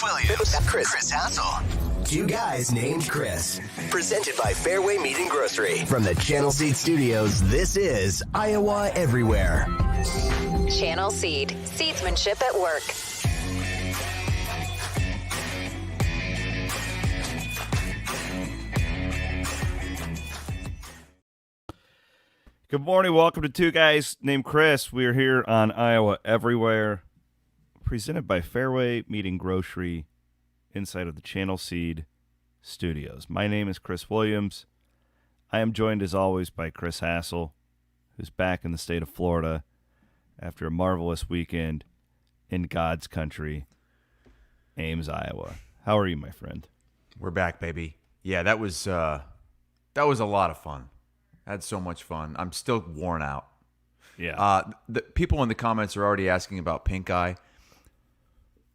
Williams, Chris Hassel. Two guys named Chris. Presented by Fairway Meat and Grocery. From the Channel Seed Studios, this is Iowa Everywhere. Channel Seed. Seedsmanship at work. Good morning. Welcome to Two Guys Named Chris. We are here on Iowa Everywhere, presented by Fairway Meat and Grocery, inside of the Channel Seed Studios. My name is Chris Williams. I am joined, as always, by Chris Hassel, who's back in the state of Florida after a marvelous weekend in God's country, Ames, Iowa. How are you, my friend? We're back, baby. Yeah, that was a lot of fun. I had so much fun. I'm still worn out. Yeah. The people in the comments are already asking about pink eye.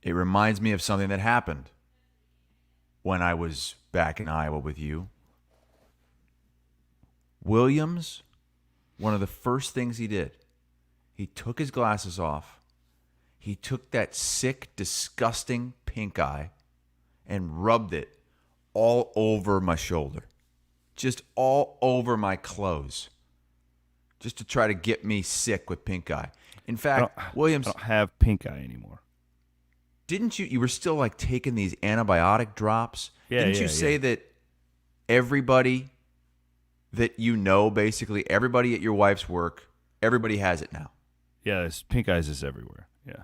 It reminds me of something that happened when I was back in Iowa with you. Williams, one of the first things he did, he took his glasses off. He took that sick, disgusting pink eye and rubbed it all over my shoulder. Just all over my clothes, just to try to get me sick with pink eye. In fact, Williams, I don't have pink eye anymore. Didn't you? You were still like taking these antibiotic drops. Yeah, Didn't you say that everybody that you know, basically everybody at your wife's work, everybody has it now? Yeah, this pink eyes is everywhere. Yeah.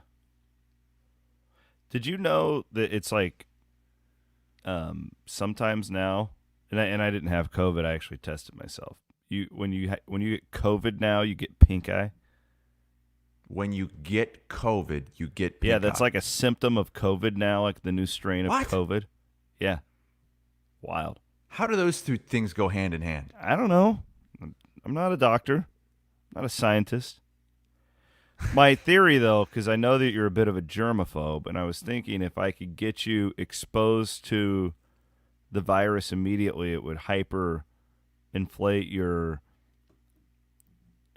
Did you know that it's like sometimes now? And I didn't have COVID. I actually tested myself. When you get COVID now, you get pink eye. When you get COVID, you get pink eye. Yeah, that's like a symptom of COVID now, like the new strain of COVID. Yeah, wild. How do those two things go hand in hand? I don't know. I'm not a doctor, not a scientist. My theory, though, because I know that you're a bit of a germaphobe, and I was thinking if I could get you exposed to the virus immediately, it would hyper inflate your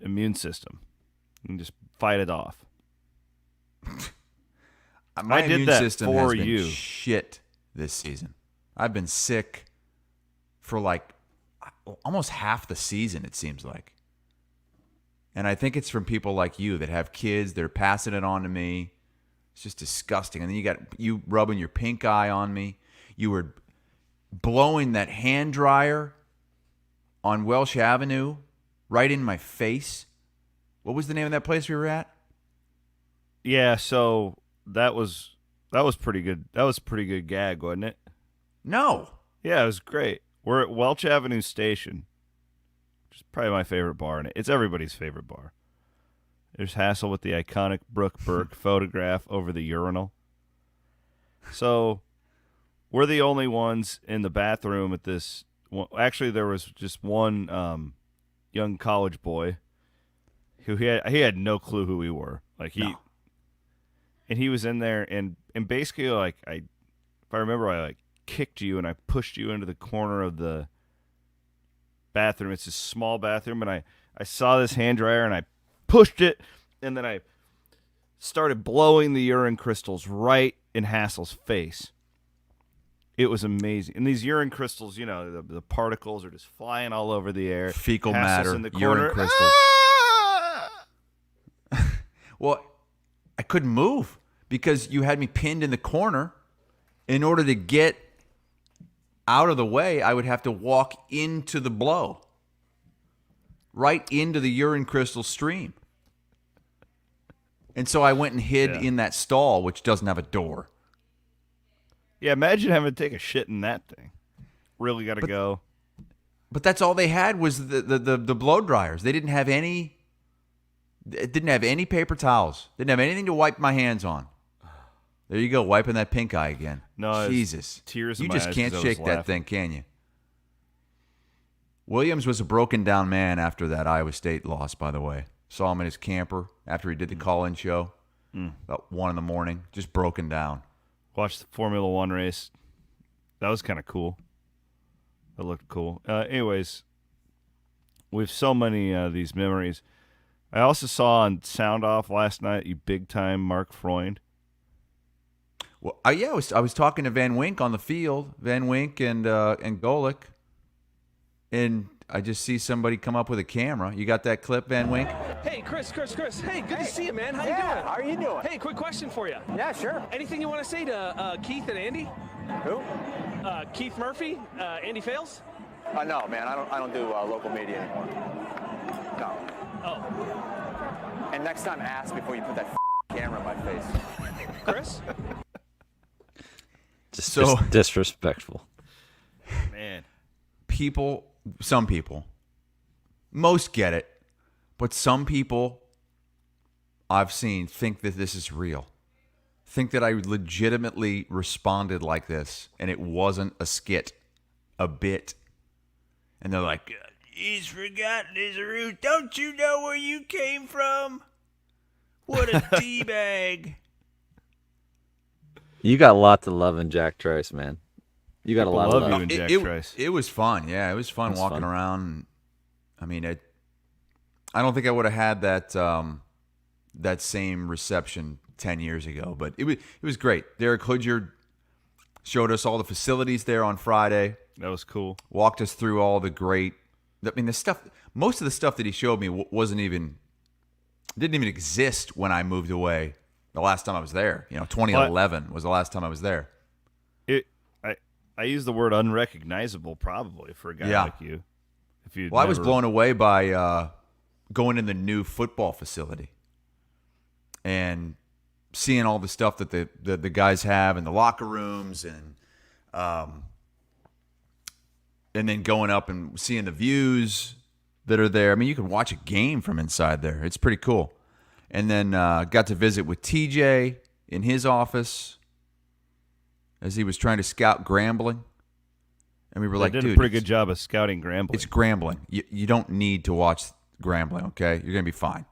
immune system and just fight it off. My I did immune that system for has been you. shit this season. I've been sick for like almost half the season, it seems like. And I think it's from people like you that have kids. They're passing it on to me. It's just disgusting. And then you got you rubbing your pink eye on me. You were blowing that hand dryer on Welsh Avenue right in my face. What was the name of that place we were at? Yeah, so that was pretty good. That was a pretty good gag, wasn't it? No. Yeah, it was great. We're at Welch Avenue Station, which is probably my favorite bar, and it's everybody's favorite bar. There's Hassel with the iconic Brooke Burke photograph over the urinal. So we're the only ones in the bathroom at this. Well, actually, there was just one young college boy who he had no clue who we were. And he was in there, and basically, like, if I remember, I like kicked you and I pushed you into the corner of the bathroom. It's a small bathroom, and I saw this hand dryer and I pushed it, and then I started blowing the urine crystals right in Hassel's face. It was amazing. And these urine crystals, you know, the particles are just flying all over the air. Fecal Hassel's matter, in the corner. urine crystals. Ah! Well, I couldn't move because you had me pinned in the corner. In order to get out of the way, I would have to walk into the blow. Right into the urine crystal stream. And so I went and hid in that stall, which doesn't have a door. Yeah, imagine having to take a shit in that thing. Really got to go. But that's all they had was the blow dryers. They didn't have any. It didn't have any paper towels. Didn't have anything to wipe my hands on. There you go, wiping that pink eye again. No, Jesus, tears in you my just eyes can't 'cause I was shake that laughing. thing, can you? Williams was a broken down man after that Iowa State loss. By the way, saw him in his camper after he did the call-in show about 1 a.m, just broken down. Watched the Formula One race. That was kind of cool. That looked cool. Anyways, we have so many of these memories. I also saw on Sound Off last night, you big-time Mark Freund. Well, yeah, I was talking to Van Wink on the field, Van Wink and Golick, and I just see somebody come up with a camera. You got that clip, Van Wink? Hey, Chris. Hey, good to see you, man. How you doing? How are you doing? Hey, quick question for you. Yeah, sure. Anything you want to say to Keith and Andy? Who? Keith Murphy, Andy Fales? No, man. I don't do local media anymore. No. Oh. And next time, ask before you put that camera in my face. Chris? Just disrespectful. Man. Some people, most get it, but some people I've seen think that this is real. Think that I legitimately responded like this and it wasn't a skit, a bit. And they're like, he's forgotten his root. Don't you know where you came from? What a D-bag. You got lots of love in Jack Trice, man. You got People a lot of love love. you and Jack Trice. It was fun. Yeah, it was fun walking around. I mean, I don't think I would have had that same reception 10 years ago, but it was great. Derek Hoodger showed us all the facilities there on Friday. That was cool. Walked us through all the great. I mean, most of the stuff that he showed me didn't even exist when I moved away. The last time I was there, 2011 was the last time I was there. I use the word unrecognizable probably for a guy like you. I was blown away by going in the new football facility and seeing all the stuff that the guys have in the locker rooms and then going up and seeing the views that are there. I mean, you can watch a game from inside there. It's pretty cool. And then got to visit with TJ in his office as he was trying to scout Grambling. And we were like, did dude, a pretty good job of scouting Grambling. It's Grambling. You don't need to watch Grambling, okay? You're going to be fine.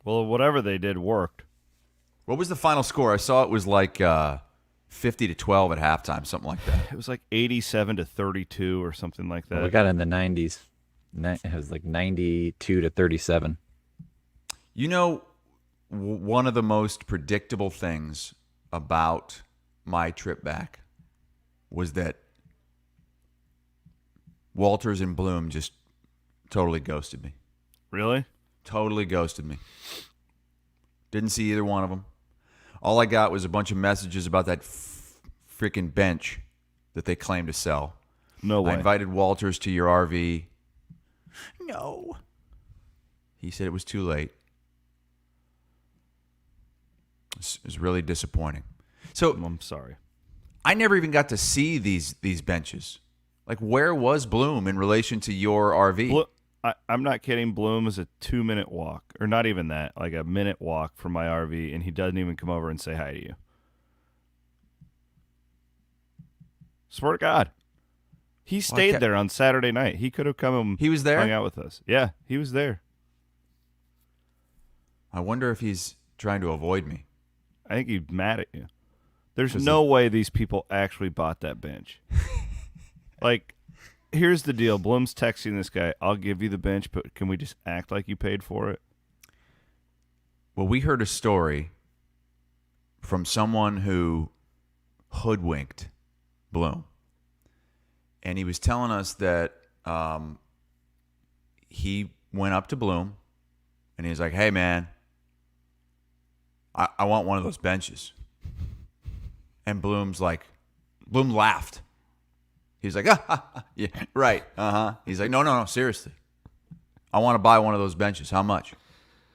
Well, whatever they did worked. What was the final score? I saw it was like 50-12 at halftime, something like that. It was like 87-32 or something like that. Well, we got in the 90s. It was like 92-37. One of the most predictable things about my trip back was that Walters and Bloom just totally ghosted me. Really? Totally ghosted me. Didn't see either one of them. All I got was a bunch of messages about that freaking bench that they claimed to sell. No way. I invited Walters to your RV. No. He said it was too late. It was really disappointing. So I'm sorry. I never even got to see these benches. Like, where was Bloom in relation to your RV? I'm not kidding. Bloom is a 2-minute walk, or not even that, like a minute walk from my RV, and he doesn't even come over and say hi to you. Swear to God. He stayed there on Saturday night. He could have come and he was there? hung out with us. Yeah, he was there. I wonder if he's trying to avoid me. I think he's mad at you. There's no way these people actually bought that bench. Like, here's the deal. Bloom's texting this guy, I'll give you the bench, but can we just act like you paid for it? Well, we heard a story from someone who hoodwinked Bloom. And he was telling us that he went up to Bloom and he was like, hey, man, I want one of those benches. And Bloom laughed. He's like, yeah, right, He's like, no, seriously. I want to buy one of those benches. How much?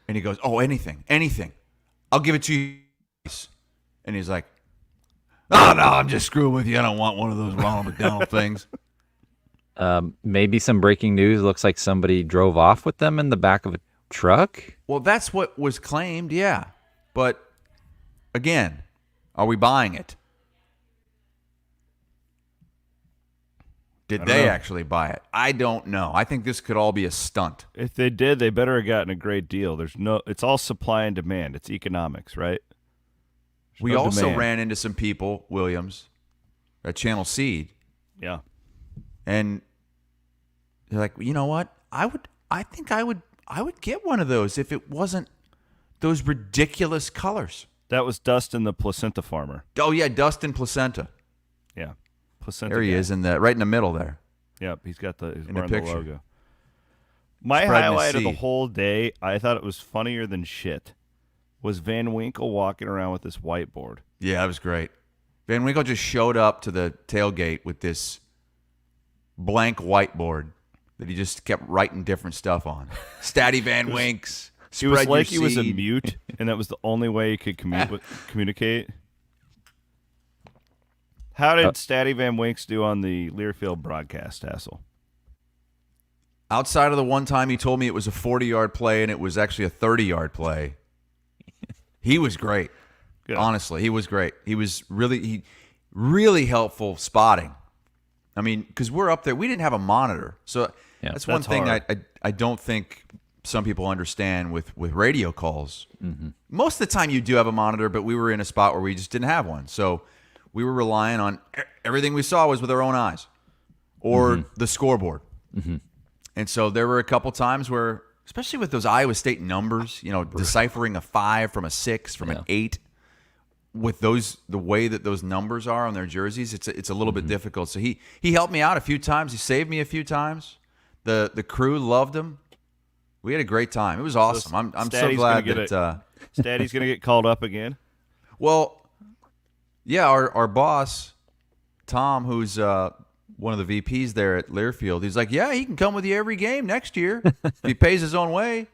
And he goes, oh, anything. I'll give it to you. And he's like, oh, no, I'm just screwing with you. I don't want one of those Ronald McDonald things. Maybe some breaking news. Looks like somebody drove off with them in the back of a truck. Well, that's what was claimed, yeah. But, again, are we buying it? Did they actually buy it? I don't know. I think this could all be a stunt. If they did, they better have gotten a great deal. It's all supply and demand. It's economics, right? We also ran into some people, Williams, at Channel Seed. Yeah. And they're like, you know what? I think I would get one of those if it wasn't those ridiculous colors. That was Dustin, the placenta farmer. Oh yeah, Dustin Placenta. Yeah, placenta. There he guy. is right in the middle there. Yep, he's wearing the the picture. logo. My Spreading his highlight of the seed. whole day, I thought it was funnier than shit, was Van Winkle walking around with this whiteboard. Yeah, that was great. Van Winkle just showed up to the tailgate with this blank whiteboard that he just kept writing different stuff on. Statty Van Winks. He was Spread like your he was a seed. mute, and that was the only way he could communicate. How did Statty Van Winks do on the Learfield broadcast, Hassel? Outside of the one time he told me it was a 40-yard play and it was actually a 30-yard play, he was great. Good. Honestly, he was great. He was really helpful spotting. I mean, because we're up there, we didn't have a monitor, so that's one thing hard. I don't think some people understand with radio calls. Mm-hmm. Most of the time you do have a monitor, but we were in a spot where we just didn't have one, so we were relying on everything we saw was with our own eyes or the scoreboard. Mm-hmm. And so there were a couple times where, especially with those Iowa State numbers, deciphering a 5 from a 6 from an 8, with the way that those numbers are on their jerseys, it's a little bit difficult. So he helped me out a few times. He saved me a few times. The crew loved him. We had a great time. It was awesome. I'm so glad that Statty's going to get called up again. Well, yeah, our boss Tom, who's one of the VPs there at Learfield, he's like, yeah, he can come with you every game next year if he pays his own way.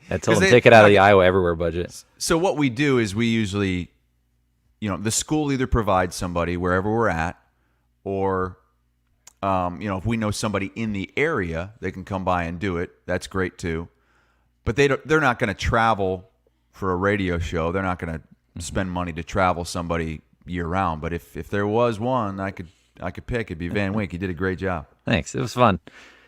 I told him take it out of the Iowa Everywhere budget. So what we do is we usually, the school either provides somebody wherever we're at, or if we know somebody in the area, they can come by and do it. That's great too. But they're not going to travel for a radio show. They're not going to spend money to travel somebody year round. But if there was one, I could pick. It'd be Van Wink. He did a great job. Thanks. It was fun.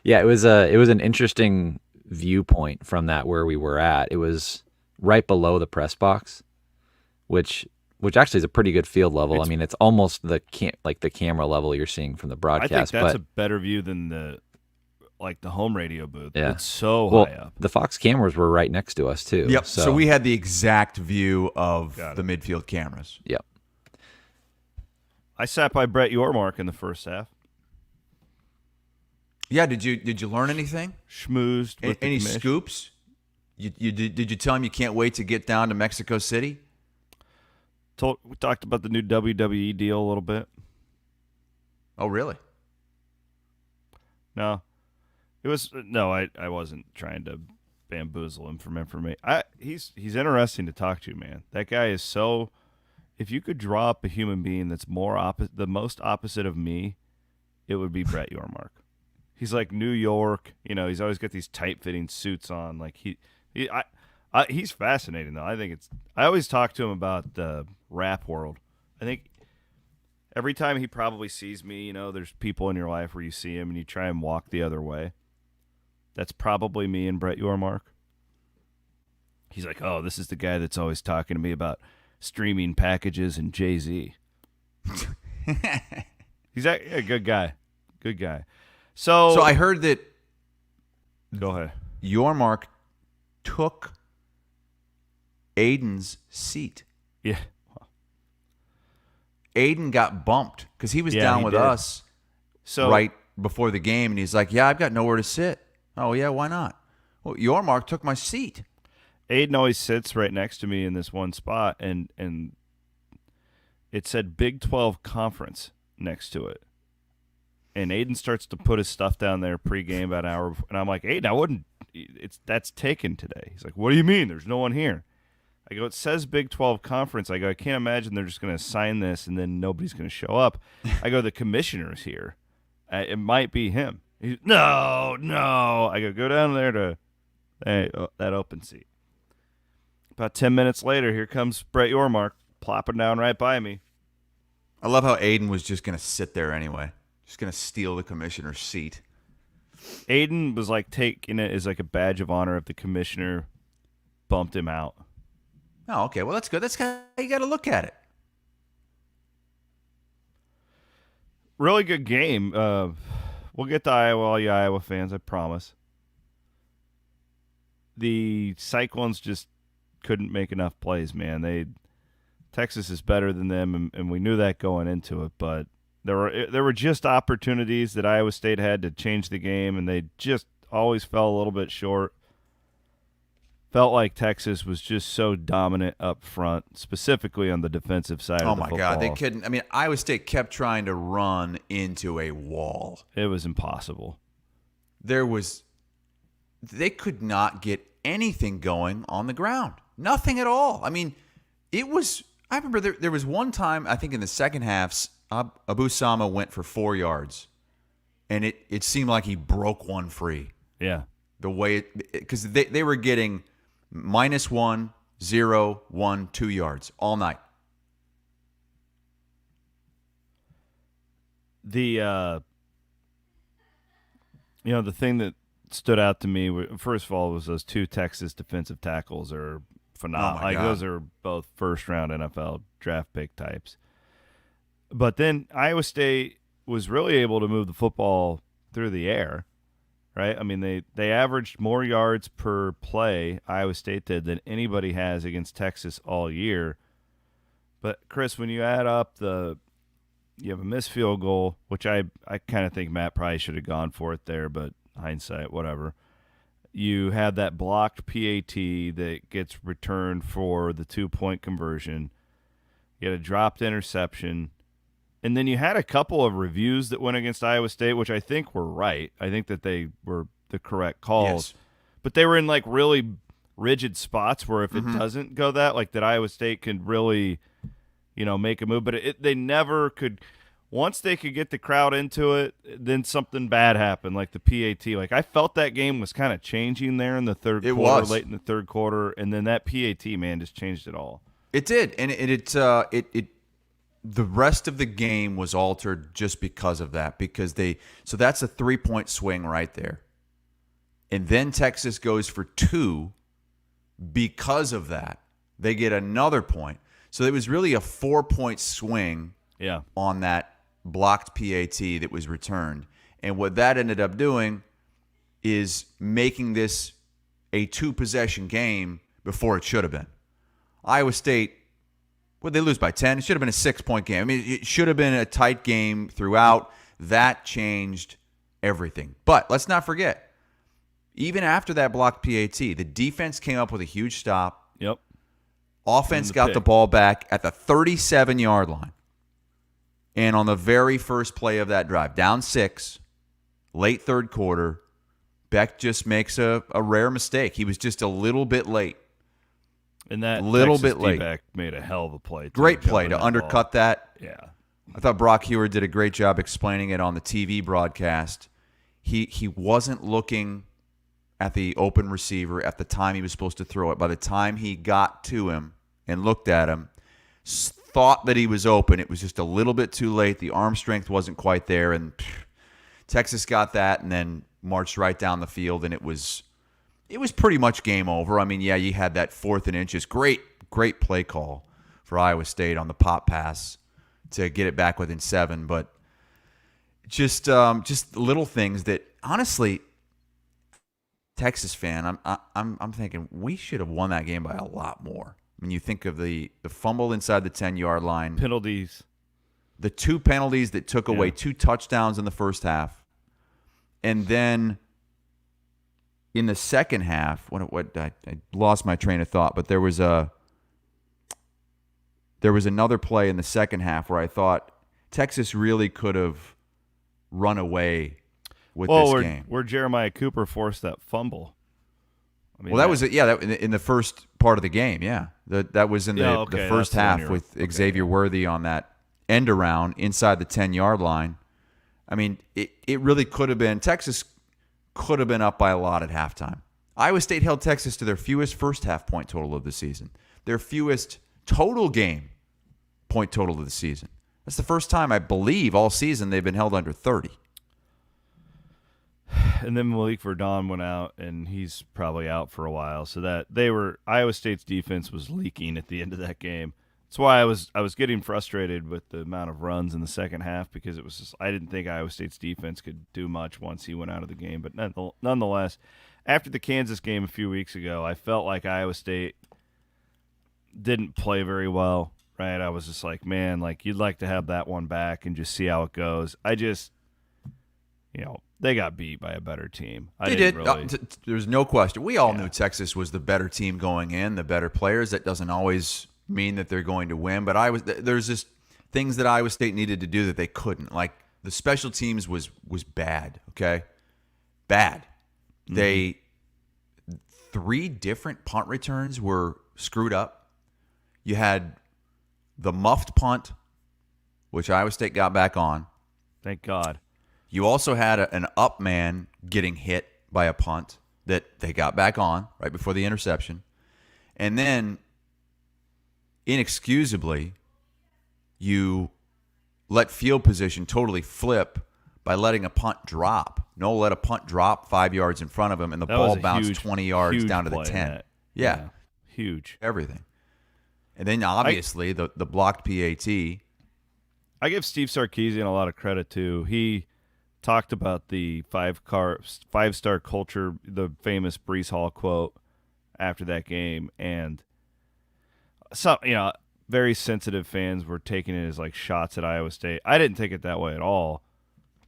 Yeah, it was an interesting viewpoint from that where we were at. It was right below the press box, which actually is a pretty good field level. I mean, it's almost the camera level you're seeing from the broadcast. I think that's a better view than the home radio booth. Yeah. It's so high up. The Fox cameras were right next to us too. Yep. So we had the exact view of the midfield cameras. Yep. I sat by Brett Yormark in the first half. Yeah. Did you learn anything? Schmoozed with Any the commish. scoops? Did you tell him you can't wait to get down to Mexico City? We talked about the new WWE deal a little bit. Oh, really? No. I wasn't trying to bamboozle him from information. He's interesting to talk to, man. That guy is so. If you could draw up a human being that's the most opposite of me, it would be Brett Yormark. He's like New York, he's always got these tight-fitting suits on. Like he's fascinating though. I always talk to him about the rap world. I think every time he probably sees me, there's people in your life where you see him and you try and walk the other way. That's probably me and Brett Yormark. He's like, oh, this is the guy that's always talking to me about streaming packages and Jay-Z. He's a good guy. Good guy. So I heard that go ahead. Yormark took Aiden's seat. Yeah. Aiden got bumped because he was down with did. us right before the game, and he's like, yeah, I've got nowhere to sit. Oh, yeah, why not? Well, Yormark took my seat. Aiden always sits right next to me in this one spot, and it said Big 12 Conference next to it. And Aiden starts to put his stuff down there pregame about an hour before, and I'm like, Aiden, that's taken today. He's like, what do you mean? There's no one here. I go, it says Big 12 Conference. I go, I can't imagine they're just going to sign this and then nobody's going to show up. I go, the commissioner's here. It might be him. He's, no. I go down there to that open seat. About 10 minutes later, here comes Brett Yormark plopping down right by me. I love how Aiden was just going to sit there anyway. Just going to steal the commissioner's seat. Aiden was like taking it as like a badge of honor if the commissioner bumped him out. Oh, okay. Well, that's good. That's how you got to look at it. Really good game. We'll get to Iowa, all you Iowa fans, I promise. the Cyclones just couldn't make enough plays, man. Texas is better than them, and we knew that going into it, but there were just opportunities that Iowa State had to change the game, and they just always fell a little bit short. Felt like Texas was just so dominant up front, specifically on the defensive side of the football. Oh, my God. They couldn't. I mean, Iowa State kept trying to run into a wall. It was impossible. They could not get anything going on the ground. Nothing at all. I mean, I remember there was one time, I think in the second half, Abu Sama went for 4 yards, and it seemed like he broke one free. Yeah. The way because they were getting -1, 0, 1, 2 yards all night. The the thing that stood out to me, first of all, was those 2 Texas defensive tackles are phenomenal. Oh my God. Those are both first-round NFL draft pick types. But then Iowa State was really able to move the football through the air, right? I mean, they averaged more yards per play, Iowa State did, than anybody has against Texas all year. But, Chris, when you add up you have a missed field goal, which I kind of think Matt probably should have gone for it there, but hindsight, whatever. You had that blocked PAT that gets returned for the 2-point conversion. You had a dropped interception. And then you had a couple of reviews that went against Iowa State, which I think were right. I think that they were the correct calls. Yes. But they were in like really rigid spots where if it doesn't go that Iowa State could really, make a move. But they never could. Once they could get the crowd into it, then something bad happened, like the PAT. Like I felt that game was kind of changing there in the third quarter, late in the third quarter, and then that PAT, man, just changed it all. It did, and the rest of the game was altered just because of that. So that's a 3-point swing right there, and then Texas goes for 2 because of that. They get another point, so it was really a 4-point swing. Yeah. On that blocked PAT that was returned. And what that ended up doing is making this a 2-possession game before it should have been. Iowa State, they lose by 10? It should have been a 6-point game. I mean, it should have been a tight game throughout. That changed everything. But let's not forget, even after that blocked PAT, the defense came up with a huge stop. Yep. Offense got the ball back at the 37-yard line. And on the very first play of that drive, down 6, late third quarter, Beck just makes a rare mistake. He was just a little bit late. And that little Texas bit late. D-back made a hell of a play. Great play to undercut that. Yeah. I thought Brock Hewer did a great job explaining it on the TV broadcast. He wasn't looking at the open receiver at the time he was supposed to throw it. By the time he got to him and looked at him, thought that he was open. It was just a little bit too late. The arm strength wasn't quite there, and Texas got that and then marched right down the field, and it was pretty much game over. I mean, yeah, you had that 4th and inches. Great play call for Iowa State on the pop pass to get it back within 7, but just little things that honestly, Texas fan, I'm thinking we should have won that game by a lot more. When you think of the fumble inside the 10-yard line. Penalties. The 2 penalties that took away 2 touchdowns in the first half. And then in the second half, I lost my train of thought, but there was another play in the second half where I thought Texas really could have run away with this game. Where Jeremiah Cooper forced that fumble. I mean, that was in the first part of the game, yeah. That was in the first half with Xavier Worthy on that end around inside the 10-yard line. I mean, it really could have been. Texas could have been up by a lot at halftime. Iowa State held Texas to their fewest first half point total of the season, their fewest total game point total of the season. That's the first time, I believe, all season they've been held under 30. And then Malik Verdon went out, and he's probably out for a while. So that Iowa State's defense was leaking at the end of that game. That's why I was getting frustrated with the amount of runs in the second half, because it was I didn't think Iowa State's defense could do much once he went out of the game. But nonetheless, after the Kansas game a few weeks ago, I felt like Iowa State didn't play very well, right? I was just like, man, like you'd like to have that one back and just see how it goes. I just, they got beat by a better team. They did. Really... There's no question. We all knew Texas was the better team going in, the better players. That doesn't always mean that they're going to win, but there's just things that Iowa State needed to do that they couldn't. Like the special teams was bad, okay? Bad. Mm-hmm. 3 different punt returns were screwed up. You had the muffed punt, which Iowa State got back on. Thank God. You also had an up man getting hit by a punt that they got back on right before the interception. And then, inexcusably, you let field position totally flip by letting a punt drop. Noel let a punt drop 5 yards in front of him, and the ball bounced 20 yards down to the 10. Yeah. Huge. Everything. And then, obviously, the blocked PAT. I give Steve Sarkisian a lot of credit, too. He talked about the five-star culture, the famous Brees Hall quote after that game, and some, very sensitive fans were taking it as like shots at Iowa State. I didn't take it that way at all.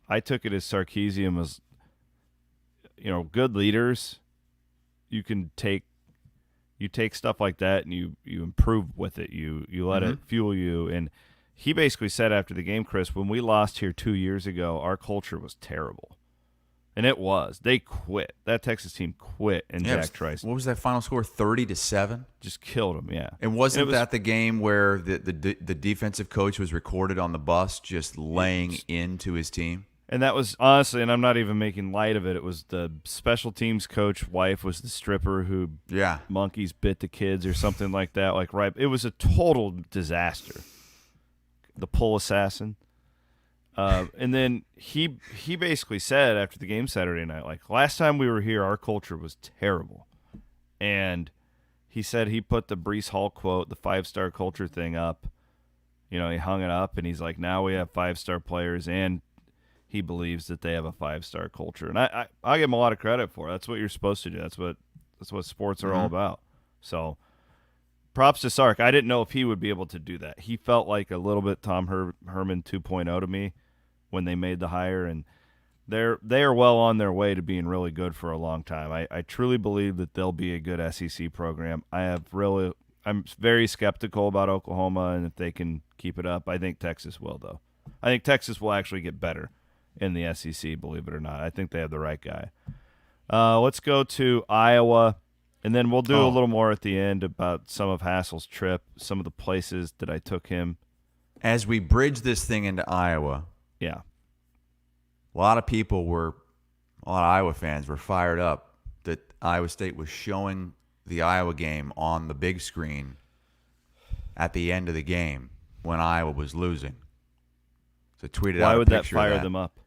I took it as Sarkisian was, good leaders. You take stuff like that and you improve with it. You let it fuel you. And he basically said after the game, Chris, when we lost here 2 years ago, our culture was terrible. And it was. They quit. That Texas team quit, and Jack Trice. What was that final score? 30-7? Just killed them, yeah. And wasn't that the game where the defensive coach was recorded on the bus just laying into his team? And that was, honestly, and I'm not even making light of it, it was the special teams coach wife was the stripper who monkeys bit the kids or something like that. It was a total disaster. The pull assassin. And then he basically said after the game Saturday night, like, last time we were here, our culture was terrible. And he said he put the Brees Hall quote, the 5-star culture thing up. He hung it up, and he's like, now we have 5-star players, and he believes that they have a 5-star culture. And I give him a lot of credit for it. That's what you're supposed to do. That's what sports are all about. So props to Sark. I didn't know if he would be able to do that. He felt like a little bit Tom Herman 2.0 to me when they made the hire, and they are well on their way to being really good for a long time. I truly believe that they'll be a good SEC program. I'm very skeptical about Oklahoma, and if they can keep it up. I think Texas will, though. I think Texas will actually get better in the SEC, believe it or not. I think they have the right guy. Let's go to Iowa, and then we'll do a little more at the end about some of Hassel's trip, some of the places that I took him. As we bridge this thing into Iowa, yeah, a lot of Iowa fans were fired up that Iowa State was showing the Iowa game on the big screen at the end of the game when Iowa was losing. So tweeted out a picture of that. Why would that fire them up?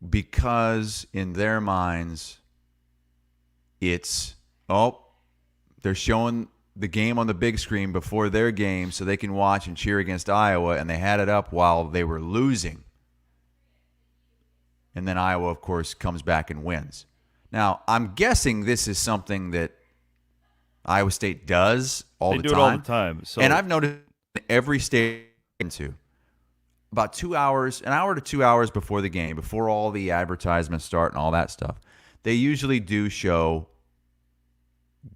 Because in their minds, it's, they're showing the game on the big screen before their game so they can watch and cheer against Iowa, and they had it up while they were losing. And then Iowa, of course, comes back and wins. Now, I'm guessing this is something that Iowa State does all the time. They do it all the time. So. And I've noticed every state into about an hour to 2 hours before the game, before all the advertisements start and all that stuff, they usually do show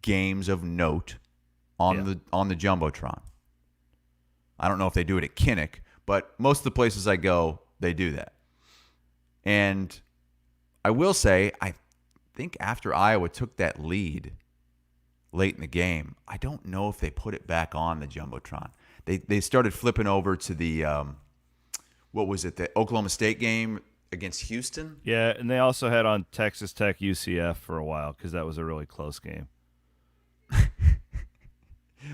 games of note on the Jumbotron. I don't know if they do it at Kinnick, but most of the places I go, they do that. And I will say, I think after Iowa took that lead late in the game, I don't know if they put it back on the Jumbotron. They started flipping over to the what was it, the Oklahoma State game against Houston? Yeah, and they also had on Texas Tech UCF for a while because that was a really close game.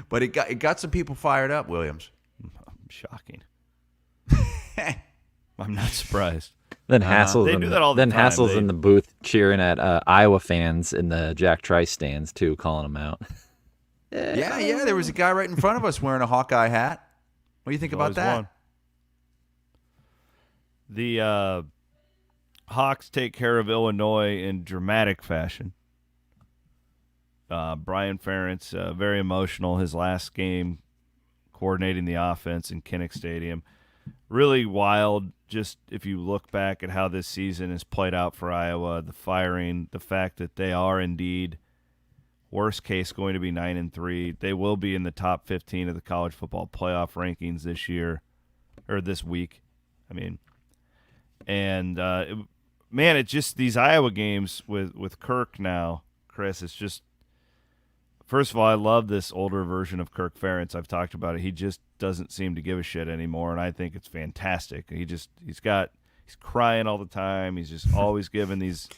But it got some people fired up, Williams. Shocking. I'm not surprised. Then Hassel's, they do that all the time. Hassel's in the booth cheering at Iowa fans in the Jack Trice stands too, calling them out. Yeah. There was a guy right in front of us wearing a Hawkeye hat. What do you think about that? The Hawks take care of Illinois in dramatic fashion. Brian Ferentz, very emotional. His last game coordinating the offense in Kinnick Stadium. Really wild, just if you look back at how this season has played out for Iowa, the firing, the fact that they are indeed, worst case, going to be 9-3. They will be in the top 15 of the college football playoff rankings this year, or this week. I mean, and man, it's just these Iowa games with Kirk now, Chris. It's just, first of all, I love this older version of Kirk Ferentz. I've talked about it. He just doesn't seem to give a shit anymore, and I think it's fantastic. He's crying all the time. He's just always giving these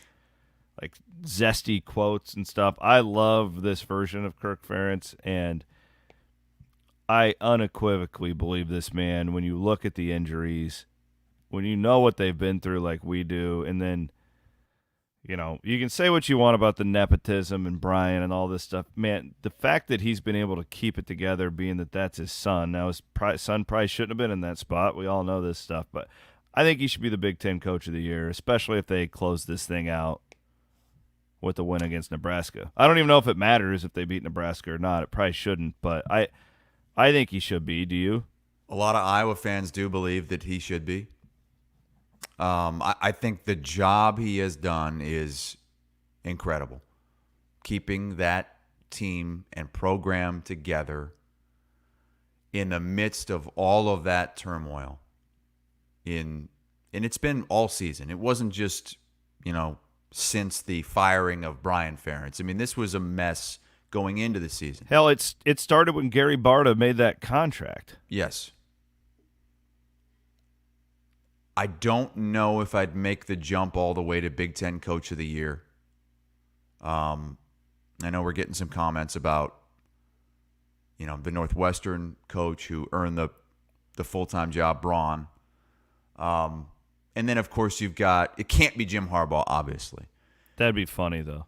like zesty quotes and stuff. I love this version of Kirk Ferentz, and I unequivocally believe this man when you look at the injuries, when you know what they've been through like we do, and then you know, you can say what you want about the nepotism and Brian and all this stuff. Man, the fact that he's been able to keep it together, being that that's his son. Now, his son probably shouldn't have been in that spot. We all know this stuff. But I think he should be the Big Ten Coach of the Year, especially if they close this thing out with the win against Nebraska. I don't even know if it matters if they beat Nebraska or not. It probably shouldn't. But I think he should be. Do you? A lot of Iowa fans do believe that he should be. I think the job he has done is incredible. Keeping that team and program together in the midst of all of that turmoil. And it's been all season. It wasn't just, since the firing of Brian Ferentz. I mean, this was a mess going into the season. Hell, it started when Gary Barta made that contract. Yes. I don't know if I'd make the jump all the way to Big Ten Coach of the Year. I know we're getting some comments about, the Northwestern coach who earned the full-time job, Braun. And then, of course, it can't be Jim Harbaugh, obviously. That'd be funny, though.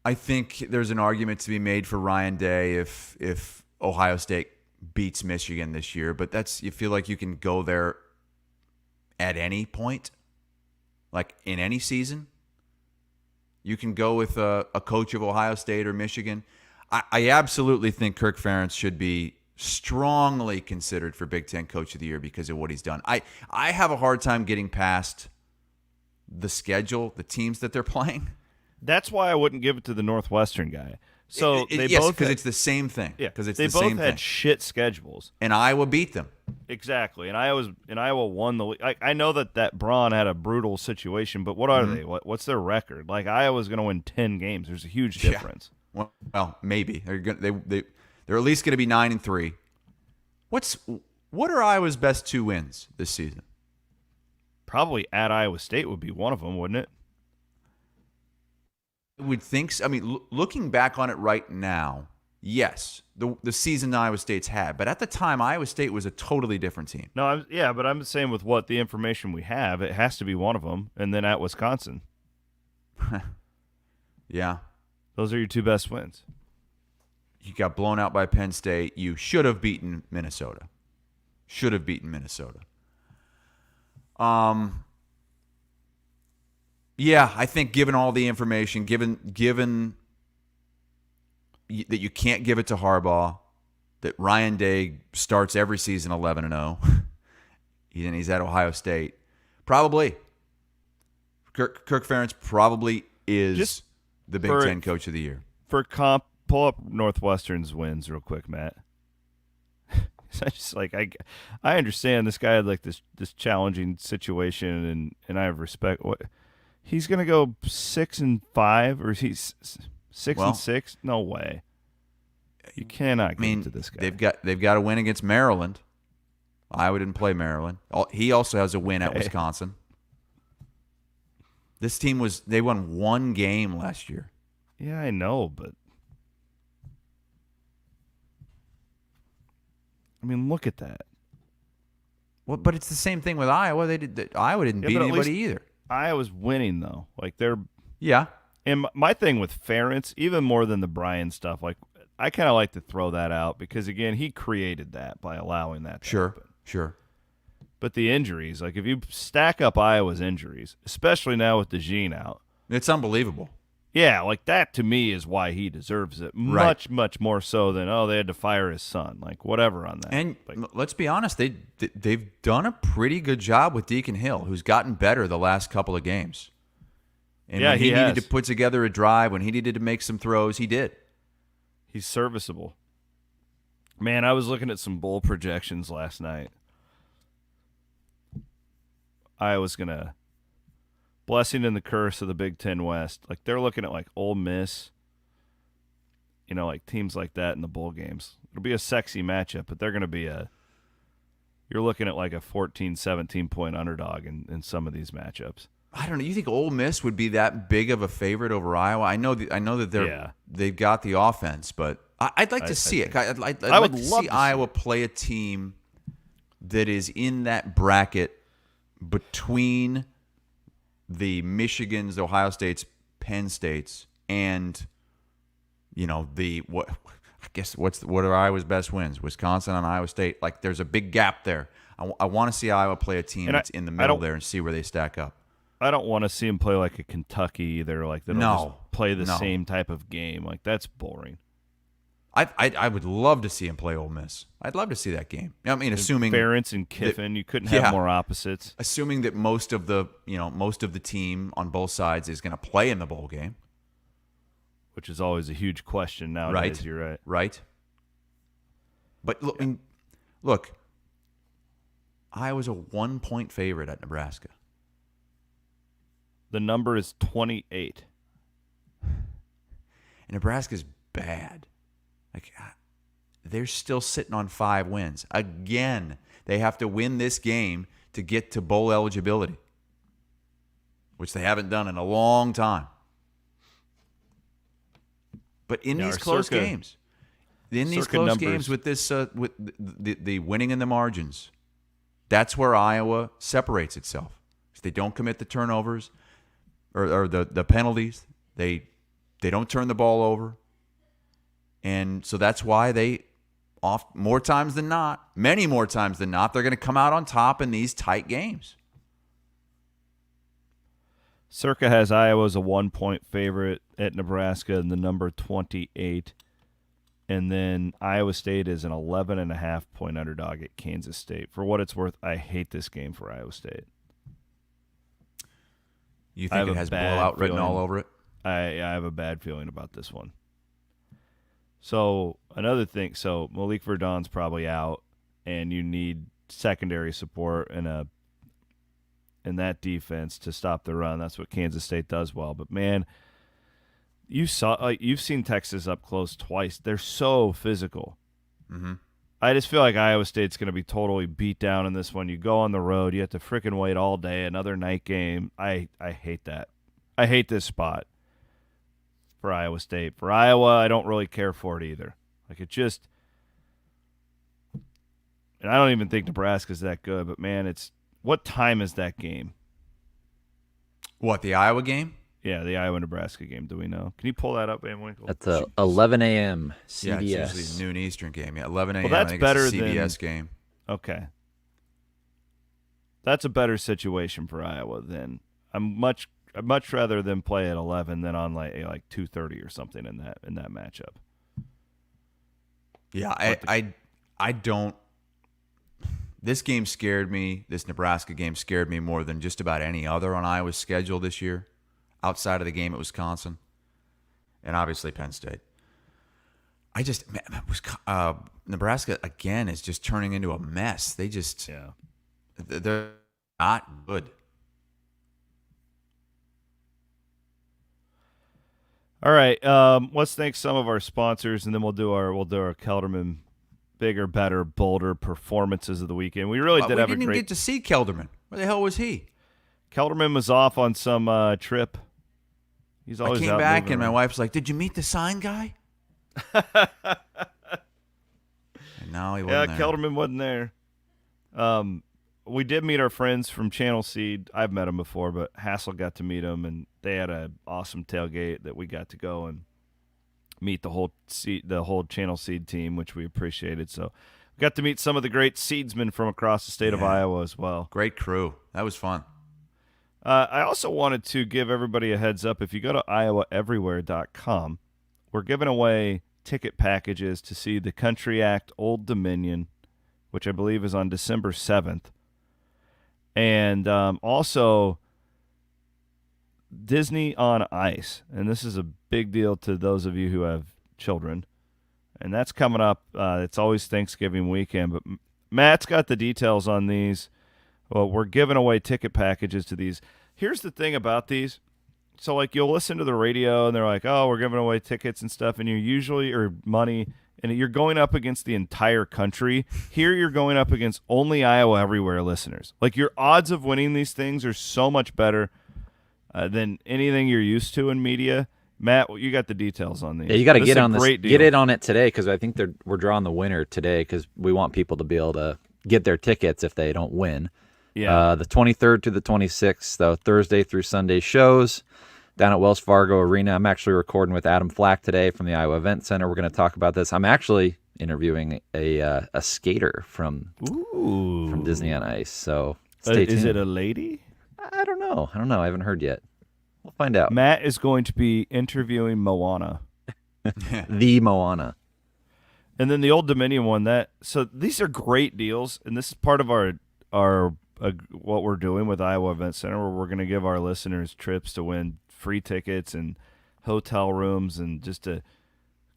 I think there's an argument to be made for Ryan Day if Ohio State beats Michigan this year, but you feel like you can go there at any point, like in any season. You can go with a coach of Ohio State or Michigan. I absolutely think Kirk Ferentz should be strongly considered for Big Ten Coach of the Year because of what he's done. I have a hard time getting past the schedule, the teams that they're playing. That's why I wouldn't give it to the Northwestern guy. So they yes, both because it's the same thing. Yeah, because it's they the both same had thing. shit schedules, And Iowa beat them. Exactly, and Iowa won the league. I know that Braun had a brutal situation, but what are they? What's their record? Like Iowa's going to win 10 games. There's a huge difference. Yeah. Well, maybe they're at least going to be 9-3. What are Iowa's best 2 wins this season? Probably at Iowa State would be one of them, wouldn't it? I would think so. I mean, looking back on it right now, yes, the season Iowa State's had. But at the time, Iowa State was a totally different team. No, but I'm saying with what the information we have, it has to be one of them. And then at Wisconsin. Yeah. Those are your 2 best wins. You got blown out by Penn State. You should have beaten Minnesota. Yeah, I think given all the information, given that you can't give it to Harbaugh, that Ryan Day starts every season 11-0, and he's at Ohio State, probably Kirk Ferentz probably is Just the Big Ten Coach of the Year. For comp, pull up Northwestern's wins real quick, Matt. I just I understand this guy had like this challenging situation, and I have respect. What he's gonna go 6-5 or he's 6-6? No way. You cannot get to this guy. They've got a win against Maryland. Iowa didn't play Maryland. He also has a win at Wisconsin. This team they won 1 game last year. Yeah, I know, but I mean, look at that. Well, but it's the same thing with Iowa. Iowa didn't beat anybody either. Iowa's winning though. Like they're yeah. And my thing with Ferentz, even more than the Brian stuff, like I kind of like to throw that out because again, he created that by allowing that. To happen. Sure. But the injuries, like if you stack up Iowa's injuries, especially now with DeJean out, It's unbelievable. yeah, like that to me is why he deserves it. Right. Much, much more so than, they had to fire his son. Like, whatever on that. And Like, let's be honest, they've done a pretty good job with Deacon Hill, who's gotten better the last couple of games. And Yeah, when he he needed has. to put together a drive, when he needed to make some throws, he did. he's serviceable. Man, I was looking at some bowl projections last night. Iowa's going to blessing and the curse of the Big Ten West. Like, they're looking at, like, Ole Miss, like teams like that in the bowl games. It'll be a sexy matchup, but they're going to be you're looking at, like, a 14, 17-point underdog in some of these matchups. I don't know. You think Ole Miss would be that big of a favorite over Iowa? I know that they've got the offense, but I'd like to see it. I'd like to love see to Iowa play a team that is in that bracket between the Michigans, the Ohio States, Penn States, and what are Iowa's best wins? Wisconsin and Iowa State. Like, there's a big gap there. I want to see Iowa play a team that's in the middle there and see where they stack up. I don't want to see them play like a Kentucky either. Like, they'll just play the No. same type of game. Like, that's boring. I would love to see him play Ole Miss. I'd love to see that game. I mean, assuming Ferentz and Kiffin, you couldn't have more opposites. Assuming that most of the team on both sides is going to play in the bowl game, Which is always a huge question nowadays. right? You're right. Right. But look, Iowa's a 1-point favorite at Nebraska. The number is 28. And Nebraska's bad. Like, they're still sitting on 5 wins. Again, they have to win this game to get to bowl eligibility, which they haven't done in a long time. But in these close games, with this with the winning in the margins, that's where Iowa separates itself. If they don't commit the turnovers or the penalties, they don't turn the ball over. And so that's why many more times than not, they're going to come out on top in these tight games. Circa has Iowa as a 1-point favorite at Nebraska and the number 28. And then Iowa State is an 11.5-point underdog at Kansas State. For what it's worth, I hate this game for Iowa State. You think it has blowout written all over it? I have a bad feeling about this one. So another thing, Malik Verdon's probably out, and you need secondary support in that defense to stop the run. That's what Kansas State does well. But man, you've seen Texas up close twice. They're so physical. Mm-hmm. I just feel like Iowa State's going to be totally beat down in this one. You go on the road, you have to freaking wait all day, another night game. I hate that. I hate this spot for Iowa State. For Iowa, I don't really care for it either. Like, it just – and I don't even think Nebraska's that good, but, man, what time is that game? What, the Iowa game? Yeah, the Iowa-Nebraska game. Do we know? Can you pull that up, Van Winkle? That's 11 a.m. CBS. Yeah, it's usually a noon Eastern game. Yeah, 11 a.m. Well, that's I think better it's a CBS than, game. Okay. That's a better situation for Iowa then. I'd much rather them play at 11 than on like 2:30 or something in that matchup. Yeah, I don't. This game scared me. This Nebraska game scared me more than just about any other on Iowa's schedule this year, outside of the game at Wisconsin, and obviously Penn State. Nebraska again is just turning into a mess. They're not good. All right, let's thank some of our sponsors, and then we'll do our Kelderman bigger, better, bolder performances of the weekend. We really did have a great. We didn't even get to see Kelderman. Where the hell was he? Kelderman was off on some trip. He's always I came out back moving and my around. wife's like, "Did you meet the sign guy?" And no, he wasn't there. Kelderman wasn't there. We did meet our friends from Channel Seed. I've met them before, but Hassel got to meet them, and they had an awesome tailgate that we got to go and meet the whole Channel Seed team, which we appreciated. So Got to meet some of the great seedsmen from across the state of Iowa as well. Great crew. That was fun. I also wanted to give everybody a heads up. If you go to iowaeverywhere.com, we're giving away ticket packages to see the Country Act Old Dominion, which I believe is on December 7th. And also Disney on Ice. And this is a big deal to those of you who have children. And that's coming up. It's always Thanksgiving weekend. But Matt's got the details on these. Well, we're giving away ticket packages to these. Here's the thing about these. So, like, you'll listen to the radio, and they're like, oh, we're giving away tickets and stuff, and you usually, or money, and you're going up against the entire country. Here you're going up against only Iowa Everywhere listeners. Like, your odds of winning these things are so much better than anything you're used to in media. Matt, you got the details on these. Yeah, you got to This get is a on this. great deal. Get it on it today because I think we're drawing the winner today because we want people to be able to get their tickets if they don't win. Yeah. The 23rd to the 26th, though, Thursday through Sunday shows down at Wells Fargo Arena. I'm actually recording with Adam Flack today from the Iowa Event Center. We're going to talk about this. I'm actually interviewing a skater from Disney on Ice. So stay tuned. Is it a lady? I don't know. I haven't heard yet. We'll find out. Matt is going to be interviewing Moana. The Moana. And then the Old Dominion one. So these are great deals, and this is part of our what we're doing with Iowa Event Center, where we're going to give our listeners trips to win free tickets and hotel rooms, and just to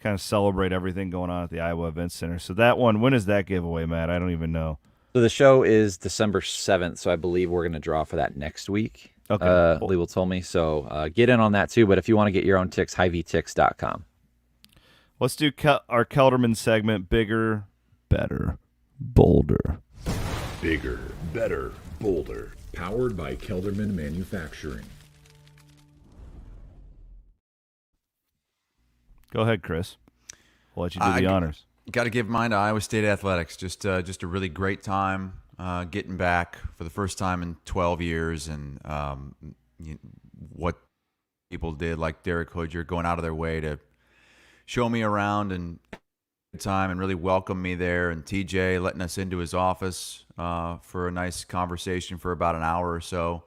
kind of celebrate everything going on at the Iowa Event Center. So that one, when is that giveaway, Matt? I don't even know. So the show is December 7th, so I believe we're going to draw for that next week. Okay. Lee will told me. So get in on that too. But if you want to get your own ticks, HyVeeTix.com. Let's do our Kelderman segment, Bigger, Better, Bolder. Bigger, better, bolder. Powered by Kelderman Manufacturing. Go ahead, Chris. I'll let you do the honors. Got to give mine to Iowa State Athletics. Just a really great time getting back for the first time in 12 years, and what people did, like Derek Hoodger, going out of their way to show me around and time and really welcome me there, and TJ letting us into his office for a nice conversation for about an hour or so,